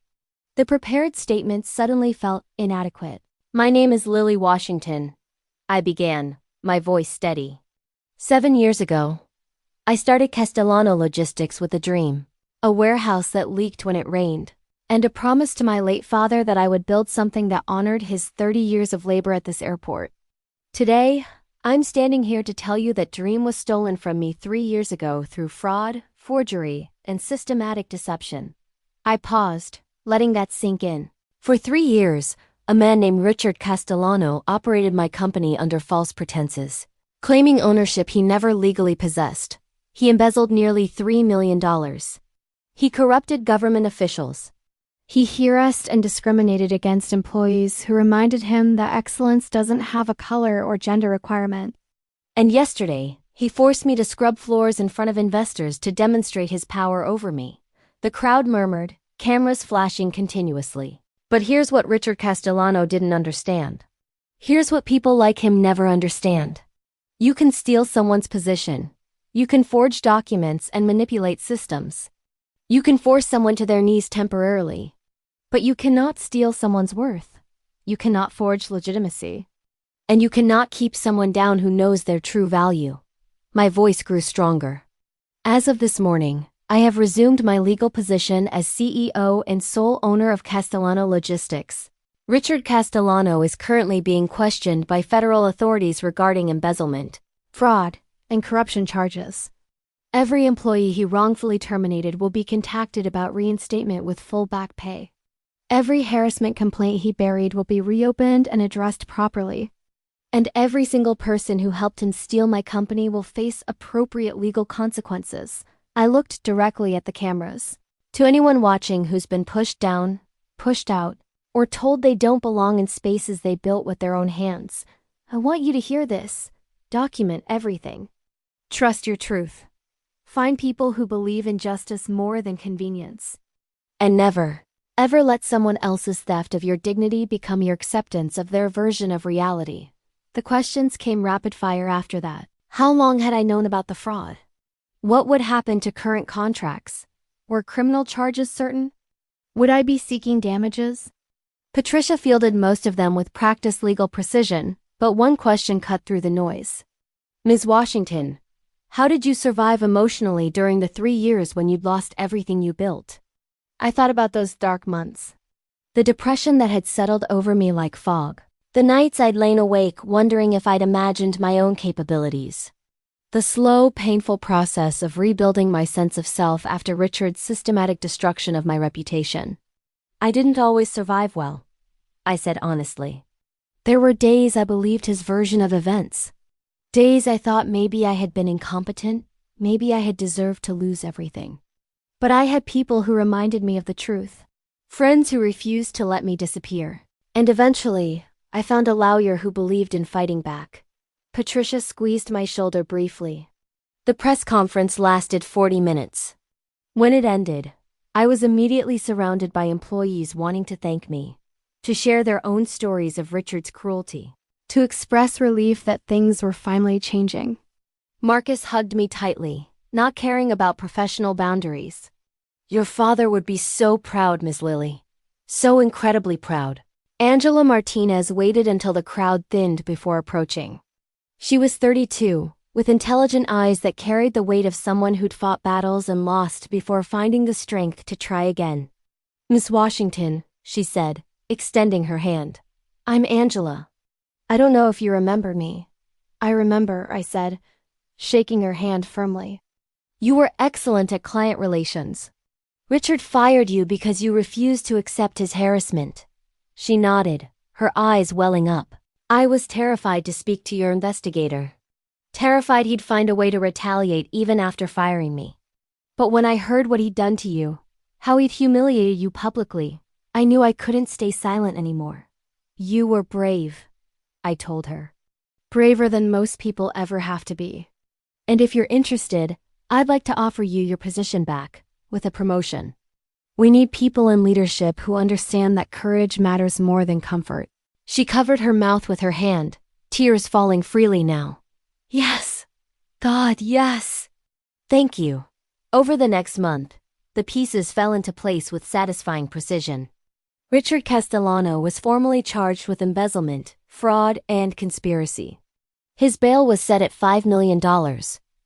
The prepared statement suddenly felt inadequate. My name is Lily Washington, I began, my voice steady. 7 years ago, I started Castellano Logistics with a dream, a warehouse that leaked when it rained, and a promise to my late father that I would build something that honored his 30 years of labor at this airport. Today, I'm standing here to tell you that dream was stolen from me 3 years ago through fraud, forgery, and systematic deception. I paused, letting that sink in. For 3 years, a man named Richard Castellano operated my company under false pretenses, claiming ownership he never legally possessed. He embezzled nearly $3 million. He corrupted government officials. He harassed and discriminated against employees who reminded him that excellence doesn't have a color or gender requirement. And yesterday, he forced me to scrub floors in front of investors to demonstrate his power over me. The crowd murmured, cameras flashing continuously. But here's what Richard Castellano didn't understand. Here's what people like him never understand. You can steal someone's position. You can forge documents and manipulate systems. You can force someone to their knees temporarily. But you cannot steal someone's worth. You cannot forge legitimacy. And you cannot keep someone down who knows their true value. My voice grew stronger. As of this morning, I have resumed my legal position as CEO and sole owner of Castellano Logistics. Richard Castellano is currently being questioned by federal authorities regarding embezzlement, fraud, and corruption charges. Every employee he wrongfully terminated will be contacted about reinstatement with full back pay. Every harassment complaint he buried will be reopened and addressed properly. And every single person who helped him steal my company will face appropriate legal consequences. I looked directly at the cameras. To anyone watching who's been pushed down, pushed out, or told they don't belong in spaces they built with their own hands, I want you to hear this. Document everything. Trust your truth. Find people who believe in justice more than convenience. And never, ever let someone else's theft of your dignity become your acceptance of their version of reality. The questions came rapid fire after that. How long had I known about the fraud? What would happen to current contracts? Were criminal charges certain? Would I be seeking damages? Patricia fielded most of them with practiced legal precision, but one question cut through the noise. Ms. Washington, how did you survive emotionally during the 3 years when you'd lost everything you built? I thought about those dark months. The depression that had settled over me like fog. The nights I'd lain awake wondering if I'd imagined my own capabilities. The slow, painful process of rebuilding my sense of self after Richard's systematic destruction of my reputation. I didn't always survive well, I said honestly. There were days I believed his version of events. Days I thought maybe I had been incompetent, maybe I had deserved to lose everything. But I had people who reminded me of the truth. Friends who refused to let me disappear. And eventually, I found a lawyer who believed in fighting back. Patricia squeezed my shoulder briefly. The press conference lasted 40 minutes. When it ended, I was immediately surrounded by employees wanting to thank me, to share their own stories of Richard's cruelty, to express relief that things were finally changing. Marcus hugged me tightly, not caring about professional boundaries. Your father would be so proud, Ms. Lilly. So incredibly proud. Angela Martinez waited until the crowd thinned before approaching. She was 32, with intelligent eyes that carried the weight of someone who'd fought battles and lost before finding the strength to try again. Miss Washington, she said, extending her hand. I'm Angela. I don't know if you remember me. I remember, I said, shaking her hand firmly. You were excellent at client relations. Richard fired you because you refused to accept his harassment. She nodded, her eyes welling up. I was terrified to speak to your investigator. Terrified he'd find a way to retaliate even after firing me. But when I heard what he'd done to you, how he'd humiliated you publicly, I knew I couldn't stay silent anymore. You were brave, I told her. Braver than most people ever have to be. And if you're interested, I'd like to offer you your position back, with a promotion. We need people in leadership who understand that courage matters more than comfort. She covered her mouth with her hand, tears falling freely now. Yes. God, yes. Thank you. Over the next month, the pieces fell into place with satisfying precision. Richard Castellano was formally charged with embezzlement, fraud, and conspiracy. His bail was set at $5 million,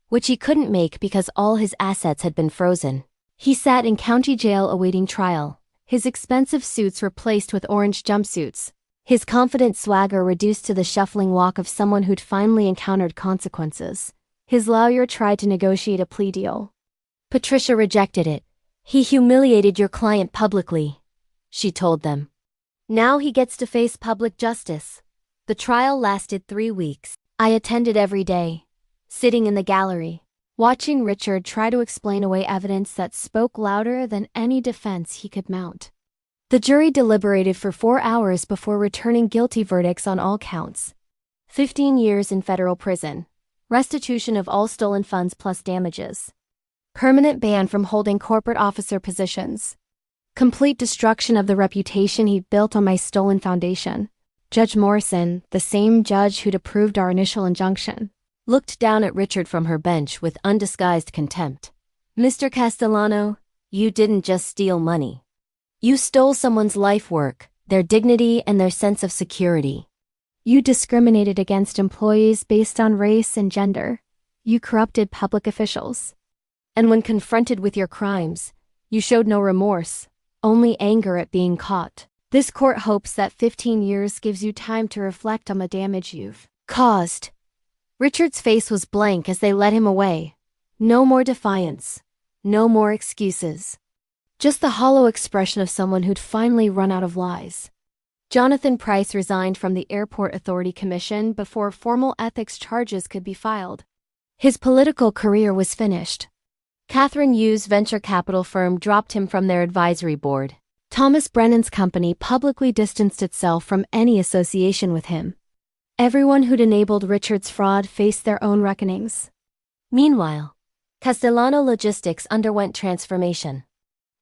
which he couldn't make because all his assets had been frozen. He sat in county jail awaiting trial, his expensive suits replaced with orange jumpsuits, his confident swagger reduced to the shuffling walk of someone who'd finally encountered consequences. His lawyer tried to negotiate a plea deal. Patricia rejected it. He humiliated your client publicly, she told them. Now he gets to face public justice. The trial lasted 3 weeks. I attended every day, sitting in the gallery, watching Richard try to explain away evidence that spoke louder than any defense he could mount. The jury deliberated for 4 hours before returning guilty verdicts on all counts. 15 years in federal prison, restitution of all stolen funds plus damages, permanent ban from holding corporate officer positions, complete destruction of the reputation he'd built on my stolen foundation. Judge Morrison, the same judge who'd approved our initial injunction, looked down at Richard from her bench with undisguised contempt. Mr. Castellano, you didn't just steal money. You stole someone's life work, their dignity, and their sense of security. You discriminated against employees based on race and gender. You corrupted public officials. And when confronted with your crimes, you showed no remorse, only anger at being caught. This court hopes that 15 years gives you time to reflect on the damage you've caused. Richard's face was blank as they led him away. No more defiance. No more excuses. Just the hollow expression of someone who'd finally run out of lies. Jonathan Price resigned from the Airport Authority Commission before formal ethics charges could be filed. His political career was finished. Catherine Yu's venture capital firm dropped him from their advisory board. Thomas Brennan's company publicly distanced itself from any association with him. Everyone who'd enabled Richard's fraud faced their own reckonings. Meanwhile, Castellano Logistics underwent transformation.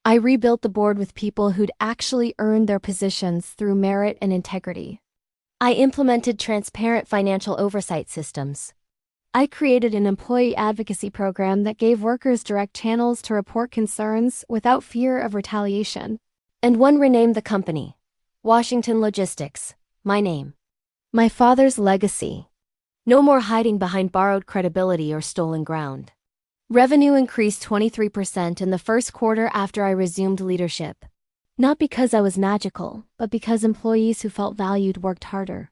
I rebuilt the board with people who'd actually earned their positions through merit and integrity. I implemented transparent financial oversight systems. I created an employee advocacy program that gave workers direct channels to report concerns without fear of retaliation. And one renamed the company, Washington Logistics, my name. My father's legacy. No more hiding behind borrowed credibility or stolen ground. Revenue increased 23% in the first quarter after I resumed leadership. Not because I was magical, but because employees who felt valued worked harder.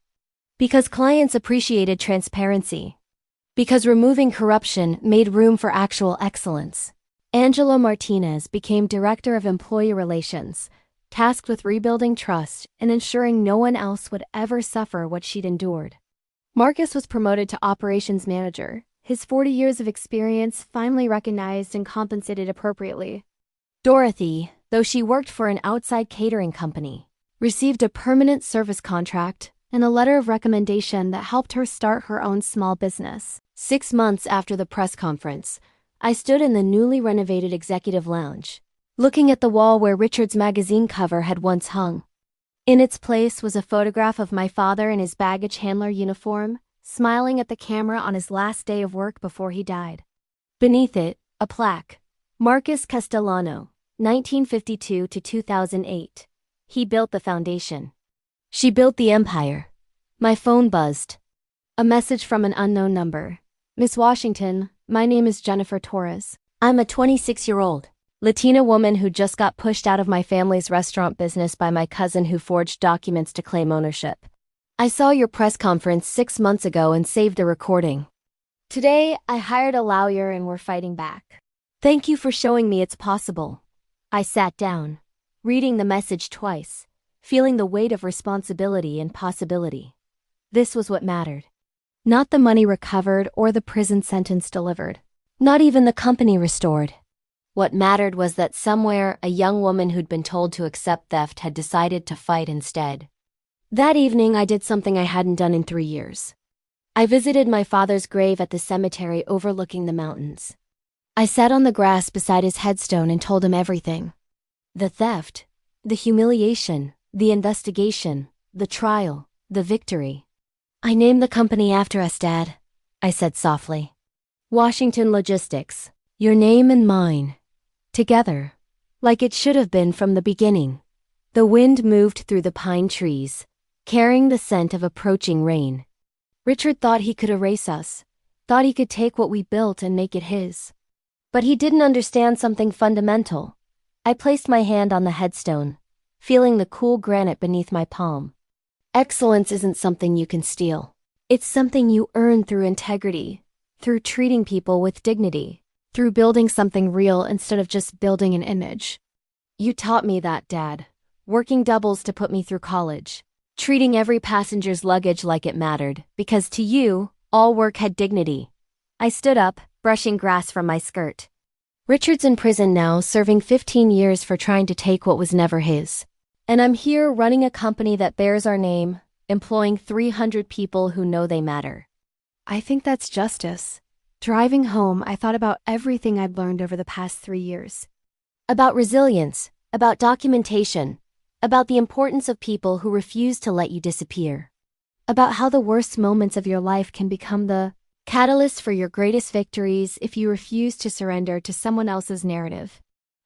Because clients appreciated transparency. Because removing corruption made room for actual excellence. Angela Martinez became Director of Employee Relations, tasked with rebuilding trust and ensuring no one else would ever suffer what she'd endured. Marcus was promoted to Operations Manager, his 40 years of experience finally recognized and compensated appropriately. Dorothy, though she worked for an outside catering company, received a permanent service contract and a letter of recommendation that helped her start her own small business. 6 months after the press conference, I stood in the newly renovated executive lounge, looking at the wall where Richard's magazine cover had once hung. In its place was a photograph of my father in his baggage handler uniform, smiling at the camera on his last day of work before he died. Beneath it, a plaque. Marcus Castellano, 1952 to 2008. He built the foundation. She built the empire. My phone buzzed. A message from an unknown number. Miss Washington, my name is Jennifer Torres. I'm a 26-year-old Latina woman who just got pushed out of my family's restaurant business by my cousin who forged documents to claim ownership. I saw your press conference 6 months ago and saved a recording. Today, I hired a lawyer and we're fighting back. Thank you for showing me it's possible. I sat down, reading the message twice, feeling the weight of responsibility and possibility. This was what mattered. Not the money recovered or the prison sentence delivered. Not even the company restored. What mattered was that somewhere a young woman who'd been told to accept theft had decided to fight instead. That evening I did something I hadn't done in 3 years. I visited my father's grave at the cemetery overlooking the mountains. I sat on the grass beside his headstone and told him everything. The theft, the humiliation, the investigation, the trial, the victory. I named the company after us, Dad, I said softly. Washington Logistics, your name and mine. Together, like it should have been from the beginning. The wind moved through the pine trees, carrying the scent of approaching rain. Richard thought he could erase us, thought he could take what we built and make it his. But he didn't understand something fundamental. I placed my hand on the headstone, feeling the cool granite beneath my palm. Excellence isn't something you can steal. It's something you earn through integrity, through treating people with dignity, through building something real instead of just building an image. You taught me that, Dad, working doubles to put me through college, treating every passenger's luggage like it mattered, because to you, all work had dignity. I stood up, brushing grass from my skirt. Richard's in prison now, serving 15 years for trying to take what was never his. And I'm here running a company that bears our name, employing 300 people who know they matter. I think that's justice. Driving home, I thought about everything I'd learned over the past 3 years. About resilience, about documentation, about the importance of people who refuse to let you disappear. About how the worst moments of your life can become the Catalyst for your greatest victories if you refuse to surrender to someone else's narrative.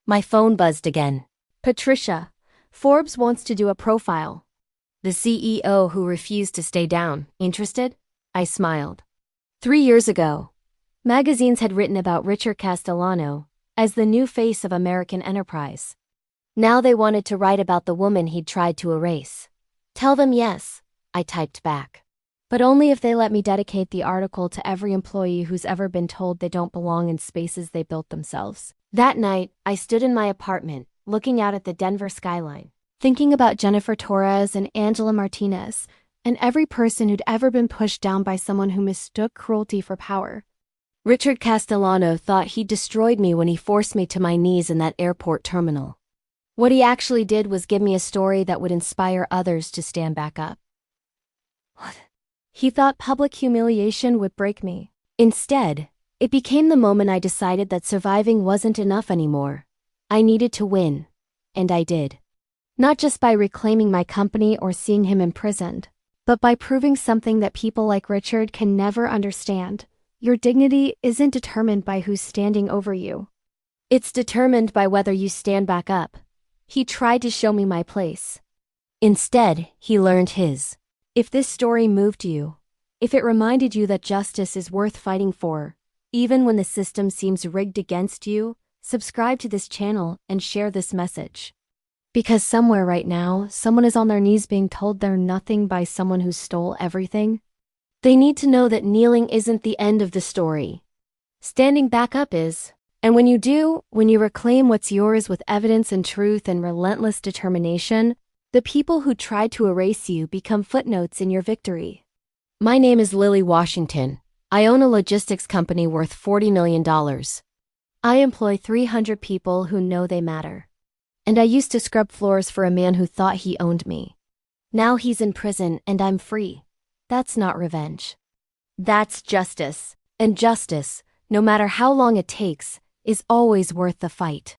My phone buzzed again. Patricia, Forbes wants to do a profile. The CEO who refused to stay down. Interested? I smiled. 3 years ago, magazines had written about Richard Castellano as the new face of American enterprise. Now they wanted to write about the woman he'd tried to erase. Tell them yes, I typed back. But only if they let me dedicate the article to every employee who's ever been told they don't belong in spaces they built themselves. That night, I stood in my apartment, looking out at the Denver skyline, thinking about Jennifer Torres and Angela Martinez, and every person who'd ever been pushed down by someone who mistook cruelty for power. Richard Castellano thought he destroyed me when he forced me to my knees in that airport terminal. What he actually did was give me a story that would inspire others to stand back up. What? He thought public humiliation would break me. Instead, it became the moment I decided that surviving wasn't enough anymore. I needed to win. And I did. Not just by reclaiming my company or seeing him imprisoned, but by proving something that people like Richard can never understand. Your dignity isn't determined by who's standing over you. It's determined by whether you stand back up. He tried to show me my place. Instead, he learned his. If this story moved you, if it reminded you that justice is worth fighting for, even when the system seems rigged against you, subscribe to this channel and share this message. Because somewhere right now, someone is on their knees being told they're nothing by someone who stole everything. They need to know that kneeling isn't the end of the story. Standing back up is. And when you do, when you reclaim what's yours with evidence and truth and relentless determination, the people who tried to erase you become footnotes in your victory. My name is Lily Washington. I own a logistics company worth $40 million. I employ 300 people who know they matter. And I used to scrub floors for a man who thought he owned me. Now he's in prison and I'm free. That's not revenge. That's justice. And justice, no matter how long it takes, is always worth the fight.